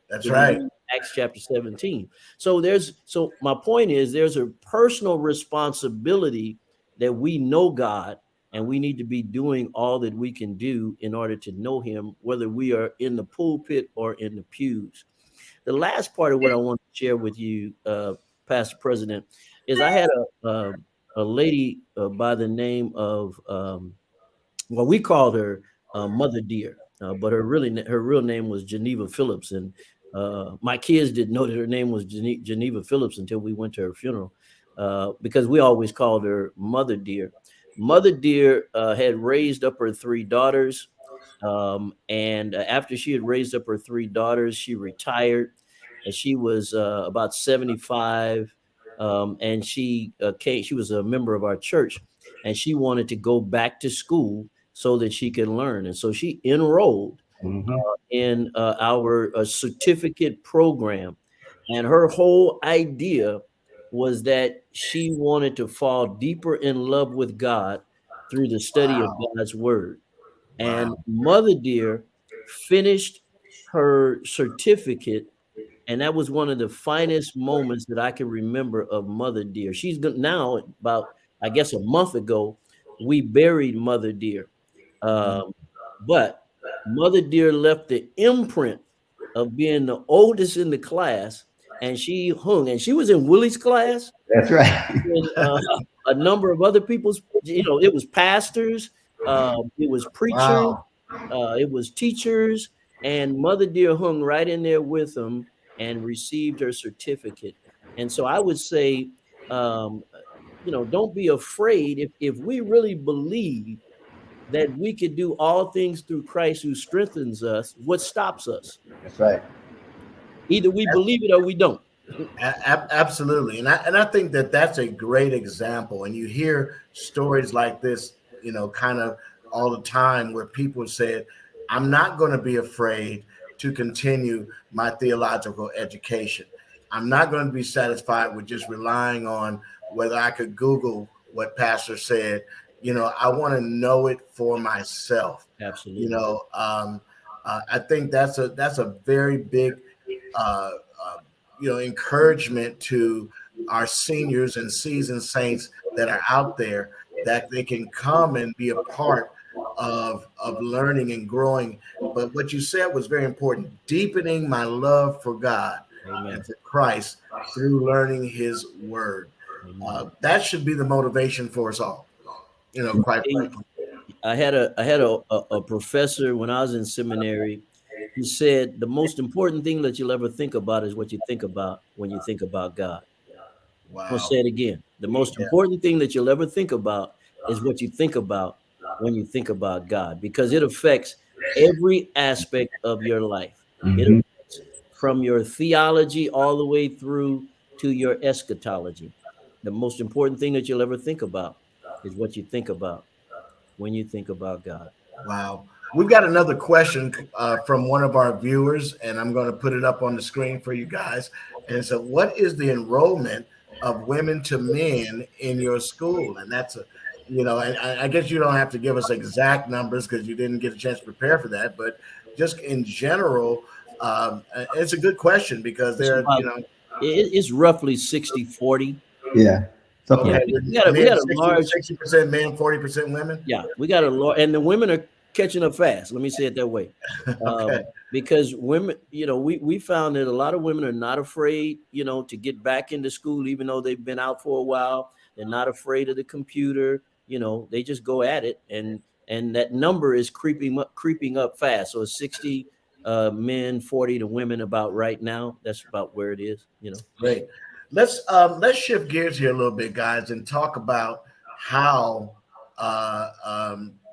That's right. Acts chapter 17. So my point is there's a personal responsibility that we know God, and we need to be doing all that we can do in order to know him, whether we are in the pulpit or in the pews. The last part of what I want to share with you, Pastor President, is I had a lady by the name of well, we called her Mother Dear, but her real name was Geneva Phillips, and my kids didn't know that her name was Geneva Phillips until we went to her funeral, because we always called her Mother Dear. Mother Dear had raised up her three daughters, and after she had raised up her three daughters, she retired, and she was about 75, and she came. She was a member of our church, and she wanted to go back to school so that she could learn. And so she enrolled in our certificate program. And her whole idea was that she wanted to fall deeper in love with God through the study of Wow. God's word. And Wow. Mother Dear finished her certificate, and that was one of the finest moments that I can remember of Mother Dear. She's now about, I guess, a month ago, we buried Mother Dear. Um, but Mother Dear left the imprint of being the oldest in the class, and she hung, and she was in Willie's class. That's right. And, a number of other people's, it was pastors, it was preachers, Wow. it was teachers, and Mother Dear hung right in there with them and received her certificate. And so I would say, um, don't be afraid if we really believe that we could do all things through Christ who strengthens us. What stops us? That's right. Either we believe it or we don't. Absolutely, and I think that that's a great example. And you hear stories like this, kind of all the time, where people said, "I'm not going to be afraid to continue my theological education. I'm not going to be satisfied with just relying on whether I could Google what Pastor said. I want to know it for myself." Absolutely. I think that's a very big uh, encouragement to our seniors and seasoned saints that are out there, that they can come and be a part of learning and growing. But what you said was very important: deepening my love for God Amen. and for Christ through learning His Word. That should be the motivation for us all. Quite frankly. I had a professor when I was in seminary. He said the most important thing that you'll ever think about is what you think about when you think about God. Wow. I'll say it again. The most important thing that you'll ever think about is what you think about when you think about God, because it affects every aspect of your life. It affects from your theology all the way through to your eschatology. The most important thing that you'll ever think about is what you think about when you think about God. Wow. We've got another question from one of our viewers, and I'm going to put it up on the screen for you guys. And so, what is the enrollment of women to men in your school? And that's and I guess you don't have to give us exact numbers because you didn't get a chance to prepare for that, but just in general, it's a good question because it's roughly 60-40. Yeah. Okay, Yeah, we got a large 60% men, 40% women. Yeah, we got a large, and the women are catching up fast. Let me say it that way. Okay. Because women, we found that a lot of women are not afraid, to get back into school, even though they've been out for a while. They're not afraid of the computer. They just go at it, and that number is creeping up fast. So it's 60 men, 40 to women about right now. That's about where it is. Great. Let's shift gears here a little bit, guys, and talk about how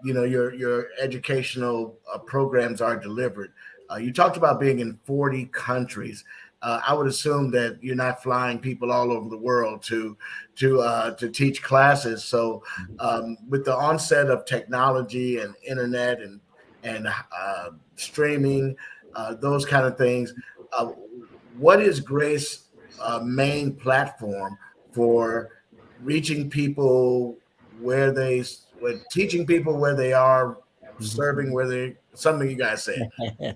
your educational programs are delivered. You talked about being in 40 countries. I would assume that you're not flying people all over the world to teach classes. So, with the onset of technology and internet and streaming, those kind of things, what is Grace main platform for reaching people teaching people where they are, serving where they something you guys said. Yeah,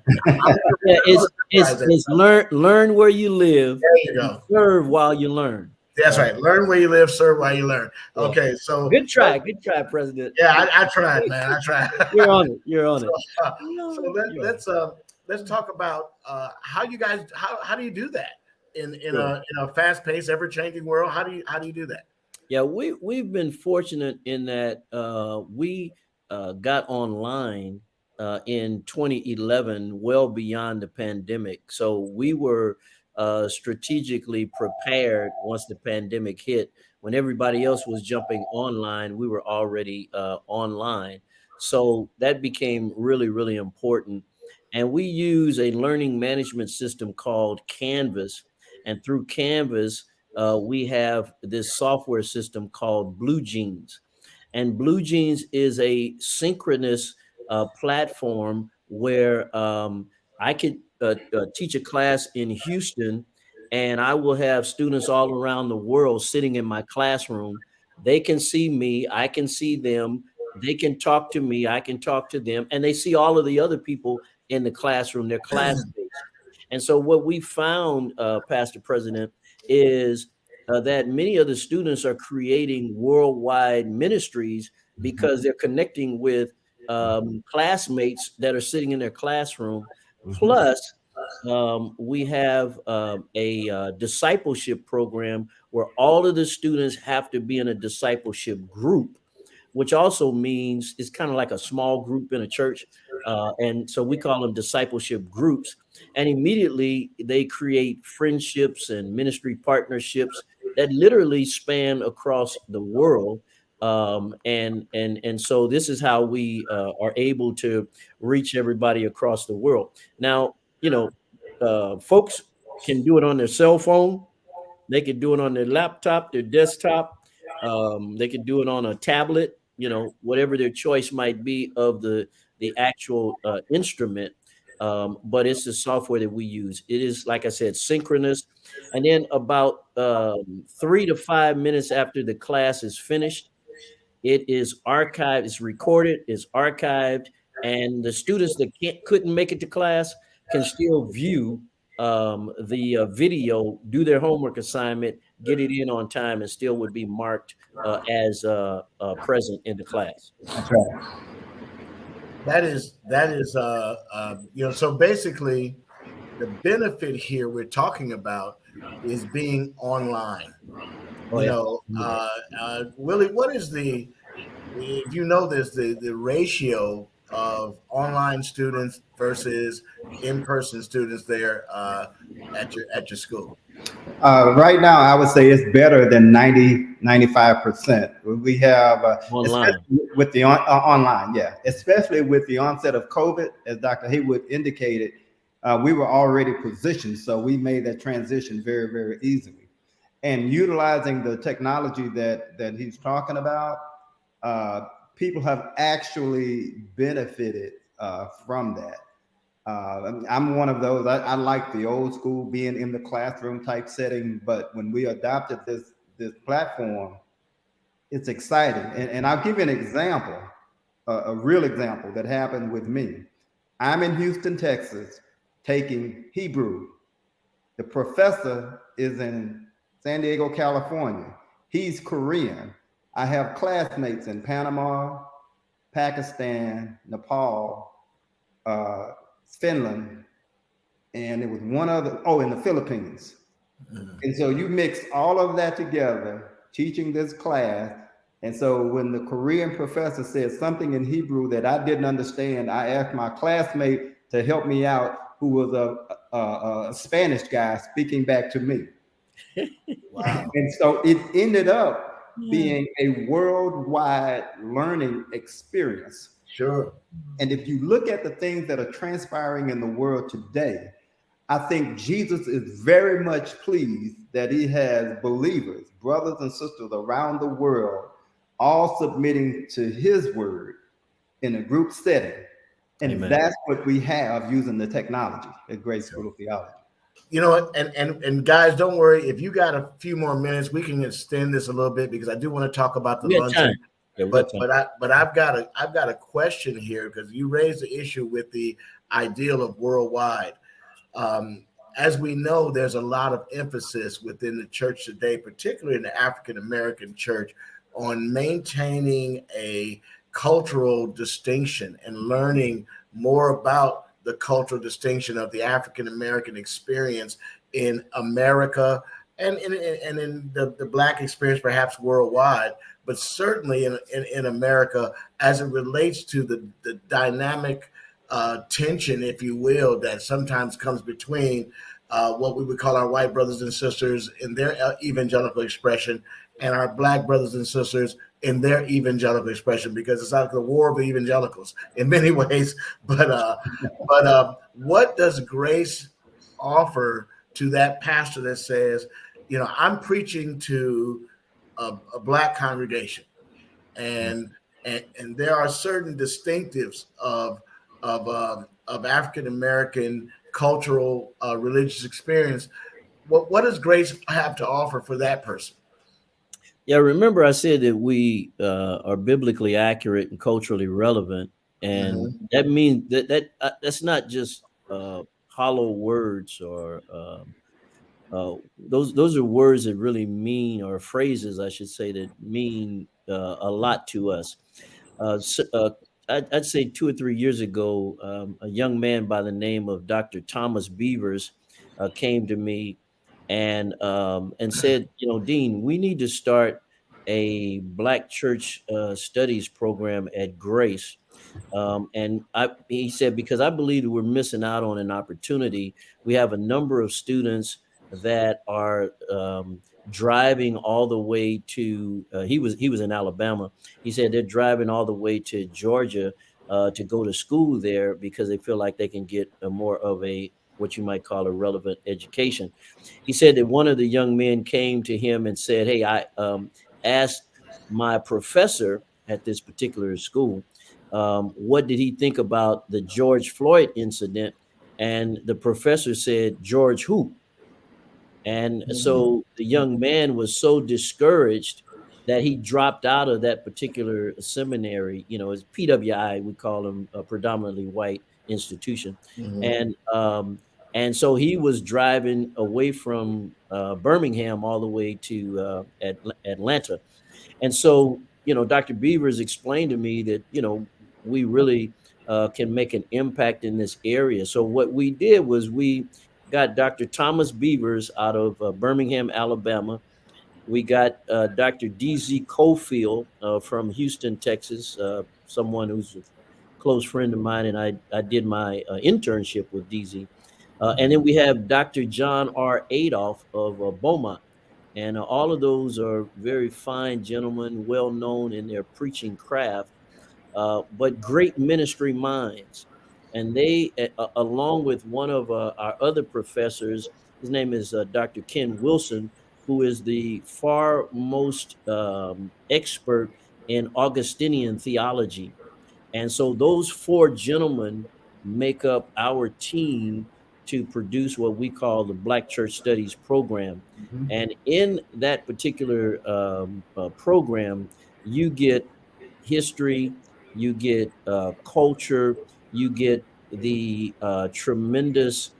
it's learn where you live, There you go. serve while you learn. That's right. Learn where you live, serve while you learn. Yeah. Okay, so Good try, President. yeah, I tried, man. I tried. You're on it. You're on it. Let's talk about how you guys how do you do that in a fast paced, ever changing world? How do you do that? Yeah, we've been fortunate in that we got online in 2011, well beyond the pandemic. So we were strategically prepared once the pandemic hit. When everybody else was jumping online, we were already online. So that became really, really important. And we use a learning management system called Canvas. And through Canvas, we have this software system called Blue Jeans. And Blue Jeans is a synchronous platform where I could teach a class in Houston, and I will have students all around the world sitting in my classroom. They can see me, I can see them, they can talk to me, I can talk to them, and they see all of the other people in the classroom, their classmates. And so what we found, Pastor President, is that many of the students are creating worldwide ministries because they're connecting with classmates that are sitting in their classroom. Plus, we have a discipleship program where all of the students have to be in a discipleship group, which also means it's kind of like a small group in a church. And so we call them discipleship groups. And immediately they create friendships and ministry partnerships that literally span across the world. And so this is how we are able to reach everybody across the world. Now, folks can do it on their cell phone. They can do it on their laptop, their desktop. They can do it on a tablet, whatever their choice might be of the actual instrument. But it's the software that we use. It is, like I said, synchronous. And then about 3 to 5 minutes after the class is finished, it is archived, it's recorded, it's archived, and the students that couldn't make it to class can still view the video, do their homework assignment, get it in on time, and still would be marked as present in the class. That's right. That is so basically the benefit here we're talking about is being online. Willie, what is if you know this, the ratio of online students versus in-person students there at your school? Right now, I would say it's better than 95%. We have online with the online, yeah, especially with the onset of COVID, as Dr. Haywood indicated, we were already positioned, so we made that transition very, very easily. And utilizing the technology that he's talking about, people have actually benefited from that. I'm one of those. I like the old school, being in the classroom type setting, but when we adopted this platform, it's exciting. And I'll give you an example, a real example that happened with me. I'm in Houston, Texas, taking Hebrew. The professor is in San Diego, California. He's Korean. I have classmates in Panama, Pakistan, Nepal, Finland, and it was one other, in the Philippines. And so you mix all of that together, teaching this class. And so when the Korean professor said something in Hebrew that I didn't understand, I asked my classmate to help me out, who was a Spanish guy speaking back to me. Wow. And so it ended up being a worldwide learning experience. Sure. And if you look at the things that are transpiring in the world today, I think Jesus is very much pleased that he has believers, brothers and sisters around the world, all submitting to his word in a group setting. And Amen. That's what we have using the technology at Grace School of Theology. You know what? And guys, don't worry. If you got a few more minutes, we can extend this a little bit because I do want to talk about the luncheon. Yeah, we got But time. I've got a question here, because you raised the issue with the ideal of worldwide. Um, as we know, there's a lot of emphasis within the church today, particularly in the African American church, on maintaining a cultural distinction and learning more about the cultural distinction of the African American experience in America and in the Black experience, perhaps worldwide, but certainly in America, as it relates to the dynamic tension, if you will, that sometimes comes between what we would call our white brothers and sisters in their evangelical expression and our Black brothers and sisters in their evangelical expression, because it's like the war of the evangelicals in many ways. But what does grace offer to that pastor that says, I'm preaching to a Black congregation, and and there are certain distinctives of African American cultural religious experience. What does grace have to offer for that person? Yeah, remember I said that we are biblically accurate and culturally relevant, and Mm-hmm. that means that's not just hollow words or those are words that really mean, or phrases I should say, that mean a lot to us. So, I'd say 2 or 3 years ago, a young man by the name of Dr. Thomas Beavers came to me and said, Dean, we need to start a Black church studies program at Grace. He said, because I believe that we're missing out on an opportunity. We have a number of students that are driving all the way to. He was in Alabama. He said they're driving all the way to Georgia to go to school there because they feel like they can get a more of a, what you might call, a relevant education. He said that one of the young men came to him and said, "Hey, I asked my professor at this particular school, what did he think about the George Floyd incident?" And the professor said, "George who?" And so the young man was so discouraged that he dropped out of that particular seminary. It's PWI, we call them, a predominantly white institution. Mm-hmm. And so he was driving away from Birmingham all the way to Atlanta. And so, Dr. Beavers explained to me that, we really can make an impact in this area. So what we did was we got Dr. Thomas Beavers out of Birmingham, Alabama. We got Dr. DZ Cofield from Houston, Texas, someone who's a close friend of mine, and I did my internship with DZ. And then we have Dr. John R. Adolph of Beaumont. And all of those are very fine gentlemen, well known in their preaching craft, but great ministry minds. And they, along with one of our other professors, his name is Dr. Ken Wilson, who is the far most expert in Augustinian theology. And so those four gentlemen make up our team to produce what we call the Black Church Studies program. And in that particular program, you get history, you get culture, you get the tremendous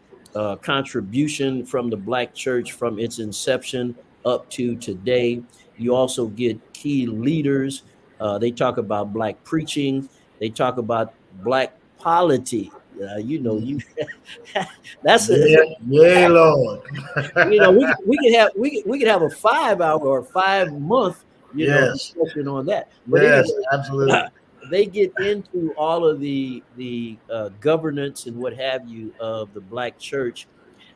contribution from the Black church from its inception up to today. You also get key leaders. They talk about Black preaching. They talk about Black polity. You that's a, Yeah, yeah, Lord. we could have a 5 hour or 5 month Yes, discussion on that. But yes, anyway, absolutely. they get into all of the governance and what have you of the Black church,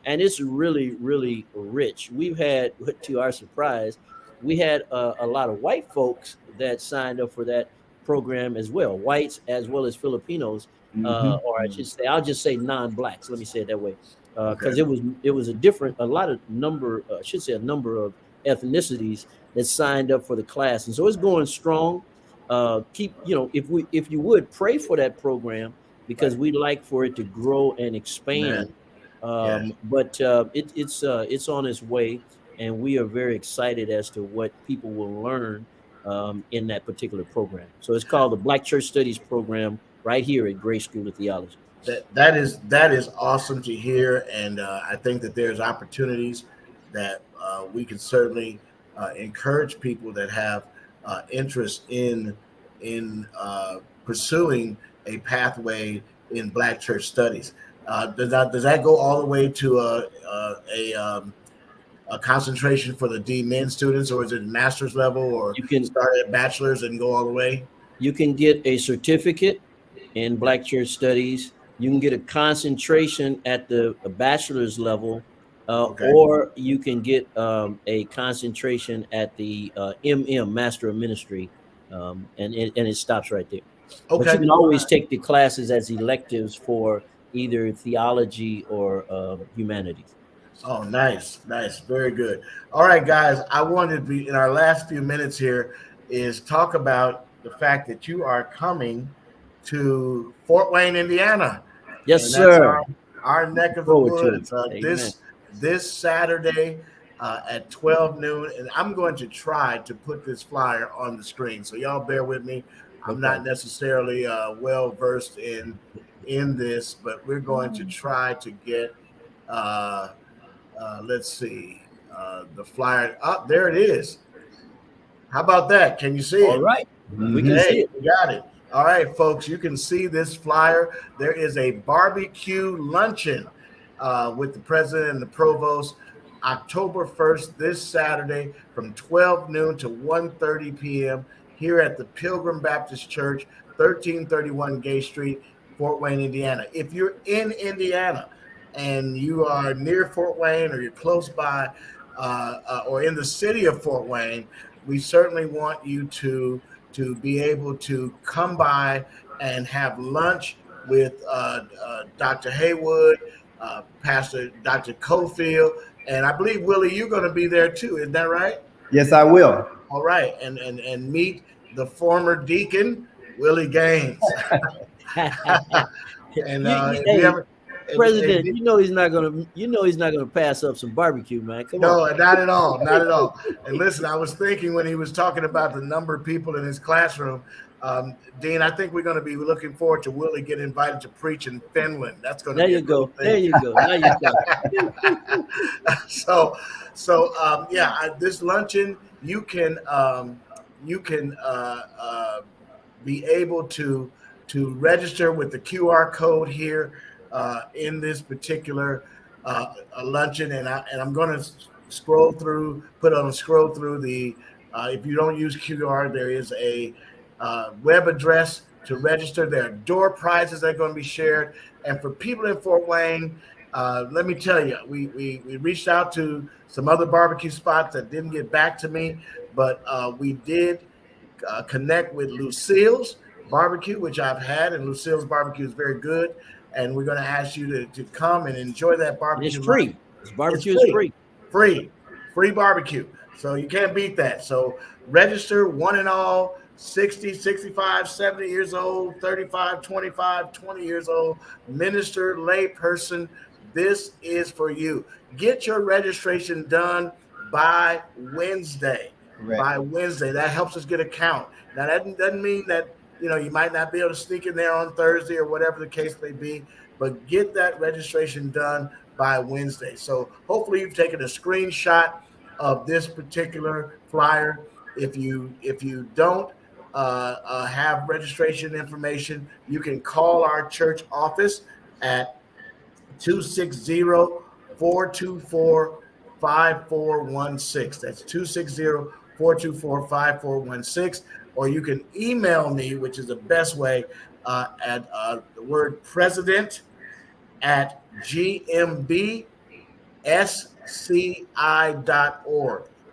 and it's really, really rich. We've had, to our surprise, we had a lot of white folks that signed up for that program as well, whites as well as Filipinos, or I should say, I'll just say non-blacks. Let me say it that way, Okay. because it was a lot of number, I should say, a number of ethnicities that signed up for the class, and so it's going strong. Keep, if you would pray for that program, because Right. we'd like for it to grow and Amen. expand. Yes. But it's on its way, and we are very excited as to what people will learn in that particular program. So it's called the Black Church Studies program right here at Grace School of Theology. That is awesome to hear, and I think that there's opportunities that we can certainly encourage people that have interest in pursuing a pathway in Black church studies. Does that go all the way to a concentration for the D-Min students, or is it master's level, or You can start at bachelor's and go all the way? you can get a certificate in Black church studies. You can get a concentration at the bachelor's level, Okay. or you can get a concentration at the Master of Ministry, and it stops right there. But you Okay. can always take the classes as electives for either theology or humanities. Oh, nice. Very good. All right, guys. I wanted to be in our last few minutes here is talk about the fact that you are coming to Fort Wayne, Indiana. Yes, And sir. our neck of the Forward to woods. it. This Saturday at 12 noon, and I'm going to try to put this flyer on the screen. So y'all bear with me. I'm not necessarily well versed in this, but we're going to try to get. Let's see the flyer. Oh, there it is. How about that? Can you see it? All right. We can see it. We got it. All right, folks, you can see this flyer. There is a barbecue luncheon with the president and the provost October 1st, this Saturday from 12 noon to 1:30 p.m. here at the Pilgrim Baptist Church, 1331 Gay Street, Fort Wayne, Indiana. If you're in Indiana and you are near Fort Wayne, or you're close by, or in the city of Fort Wayne, we certainly want you to be able to come by and have lunch with Dr. Haywood, Pastor Dr. Cofield, and I believe, Willie, you're going to be there too. Isn't that right? Yes, I will. All right, and meet the former deacon, Willie Gaines. And President, you know he's not gonna pass up some barbecue, man. Come on. No, not at all. And listen, I was thinking when he was talking about the number of people in his classroom, Dean, I think we're going to be looking forward to Willie getting invited to preach in Finland. That's going to There you go. There you go. Now you go. This luncheon you can be able to register with the QR code here in this particular luncheon, and I'm going to scroll through the. If you don't use QR, there is a web address to register. There are door prizes that are going to be shared, and for people in Fort Wayne, let me tell you, we reached out to some other barbecue spots that didn't get back to me, but we did connect with Lucille's Barbecue, which I've had, and Lucille's Barbecue is very good. And we're going to ask you to come and enjoy that barbecue. It's free. This barbecue is free. Free barbecue. So you can't beat that. So register, one and all, 60, 65, 70 years old, 35, 25, 20 years old, minister, lay person. This is for you. Get your registration done by Wednesday. Correct. By Wednesday. That helps us get a count. Now, that doesn't mean that you might not be able to sneak in there on Thursday or whatever the case may be, but get that registration done by Wednesday. So hopefully you've taken a screenshot of this particular flyer. If you don't have registration information, you can call our church office at 260-424-5416. That's 260-424-5416. Or you can email me, which is the best way, at the word president at gmbsci.org.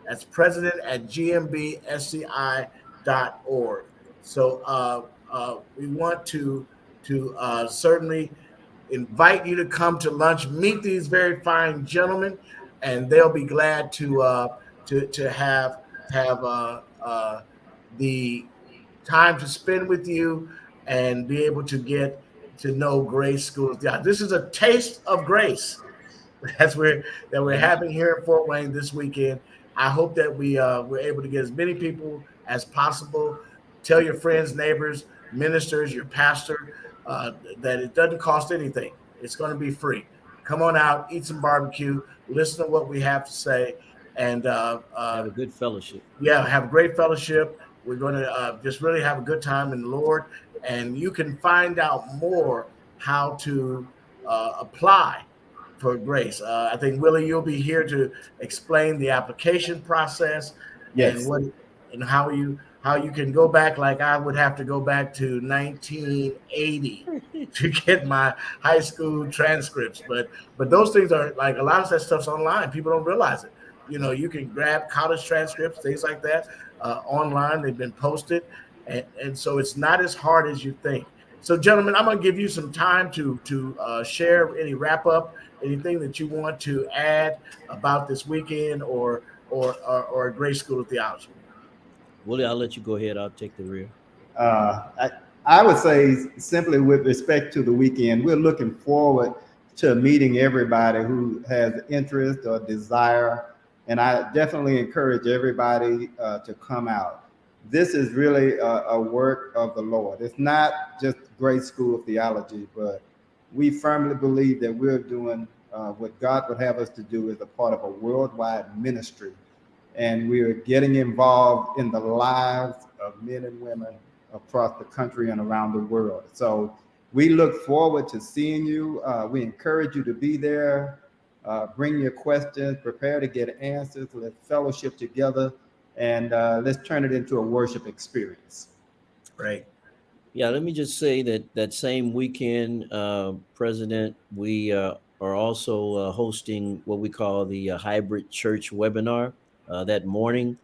That's president at gmbsci.org. So we want to certainly invite you to come to lunch, meet these very fine gentlemen, and they'll be glad to have the time to spend with you and be able to get to know Grace School of Theology. This is a taste of grace that we're having here in Fort Wayne this weekend. I hope that we're able to get as many people as possible. Tell your friends, neighbors, ministers, your pastor that it doesn't cost anything. It's going to be free. Come on out, eat some barbecue, listen to what we have to say, and Have a good fellowship. yeah, have a great fellowship. We're going to just really have a good time in the Lord, and you can find out more how to apply for grace. I think Willie, you'll be here to explain the application process and Yes. what and how you can go back. Like I would have to go back to 1980 to get my high school transcripts, but those things are like a lot of that stuff's online. People don't realize it. You can grab college transcripts, things like that, online. They've been posted, and so it's not as hard as you think. So, gentlemen, I'm going to give you some time to share any wrap up, anything that you want to add about this weekend or Grace School of Theology. Willie, I'll let you go ahead. I'll take the rear. I would say simply with respect to the weekend, we're looking forward to meeting everybody who has interest or desire. And I definitely encourage everybody to come out. This is really a work of the Lord. It's not just Grace School of Theology, but we firmly believe that we're doing what God would have us to do as a part of a worldwide ministry. And we're getting involved in the lives of men and women across the country and around the world. So we look forward to seeing you. We encourage you to be there. Bring your questions, prepare to get answers. Let's fellowship together, and let's turn it into a worship experience. Right. Yeah, let me just say that same weekend, President, we are also hosting what we call the hybrid church webinar that morning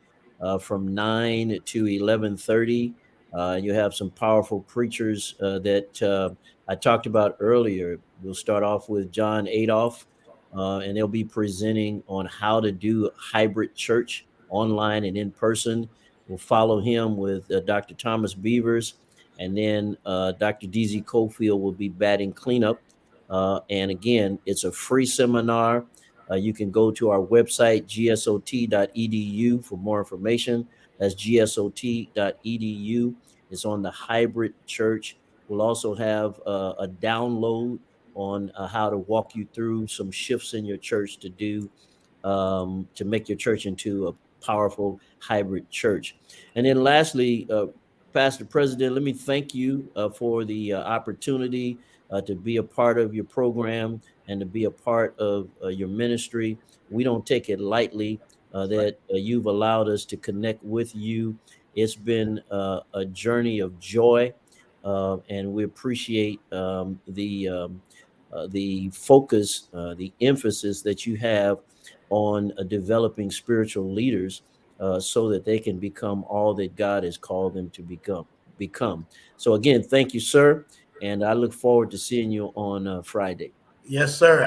from 9 to 11:30. You have some powerful preachers that I talked about earlier. We'll start off with John Adolph, and they'll be presenting on how to do hybrid church online and in person. We'll follow him with Dr. Thomas Beavers, and then Dr. DZ Cofield will be batting cleanup. And again, it's a free seminar. You can go to our website, gsot.edu, for more information. That's gsot.edu. It's on the hybrid church. We'll also have a download on how to walk you through some shifts in your church to do to make your church into a powerful hybrid church. And then lastly, Pastor President, let me thank you for the opportunity to be a part of your program and to be a part of your ministry. We don't take it lightly that you've allowed us to connect with you. It's been a journey of joy, and we appreciate the focus, the emphasis that you have on developing spiritual leaders so that they can become all that God has called them to become. So again, thank you, sir. And I look forward to seeing you on Friday. Yes, sir.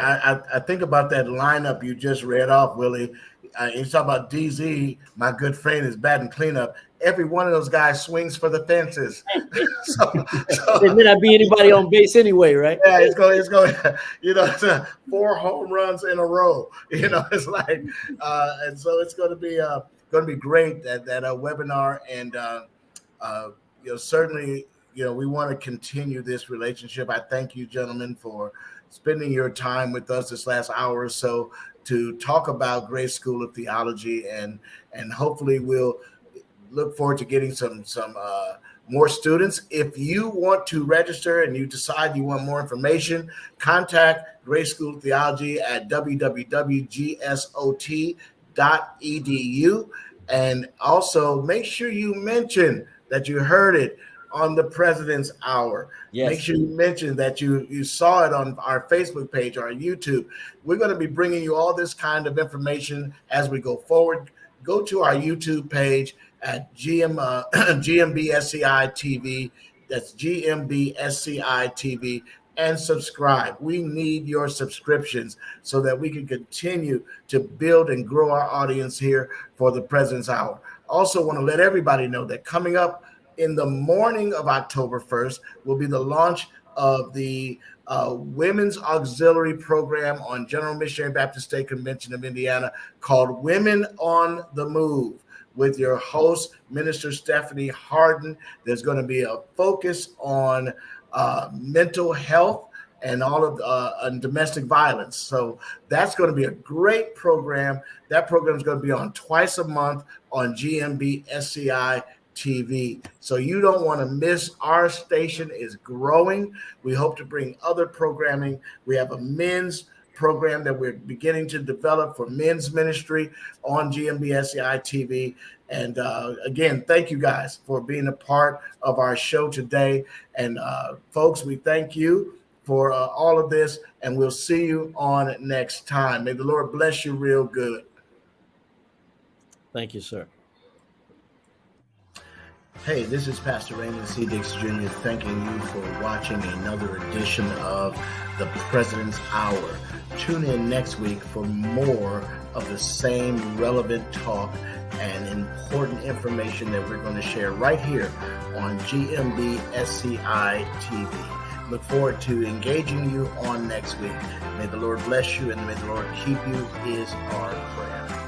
I think about that lineup you just read off, Willie. You talk about DZ, my good friend, is batting cleanup. Every one of those guys swings for the fences. so there may not be anybody on base anyway, right? Yeah, it's going. It's 4 home runs in a row. It's like, and so it's going to be great that webinar, and certainly, we want to continue this relationship. I thank you, gentlemen, for spending your time with us this last hour or so to talk about Grace School of Theology, and hopefully we'll look forward to getting some more students. If you want to register and you decide you want more information, contact Grace School of Theology at www.gsot.edu, and also make sure you mention that you heard it on the President's Hour. Yes. Make sure you mention that you saw it on our Facebook page or our YouTube. We're going to be bringing you all this kind of information as we go forward. Go to our YouTube page at GMBSCI TV. That's GMBSCI TV, and subscribe. We need your subscriptions so that we can continue to build and grow our audience here for the President's Hour. Also want to let everybody know that coming up in the morning of October 1st will be the launch of the Women's Auxiliary Program on General Missionary Baptist State Convention of Indiana called Women on the Move. with your host, Minister Stephanie Harden. There's going to be a focus on mental health and all of domestic violence. So that's going to be a great program. That program is going to be on twice a month on GMB SCI TV. So you don't want to miss. Our station is growing. We hope to bring other programming. We have a men's program that we're beginning to develop for men's ministry on GMB SCI TV. And again, thank you guys for being a part of our show today. And folks, we thank you for all of this, and we'll see you on next time. May the Lord bless you real good. Thank you, sir. Hey, this is Pastor Raymond C. Dix Jr. thanking you for watching another edition of the President's Hour. Tune in next week for more of the same relevant talk and important information that we're going to share right here on GMB SCI TV. Look forward to engaging you on next week. May the Lord bless you and may the Lord keep you is our prayer.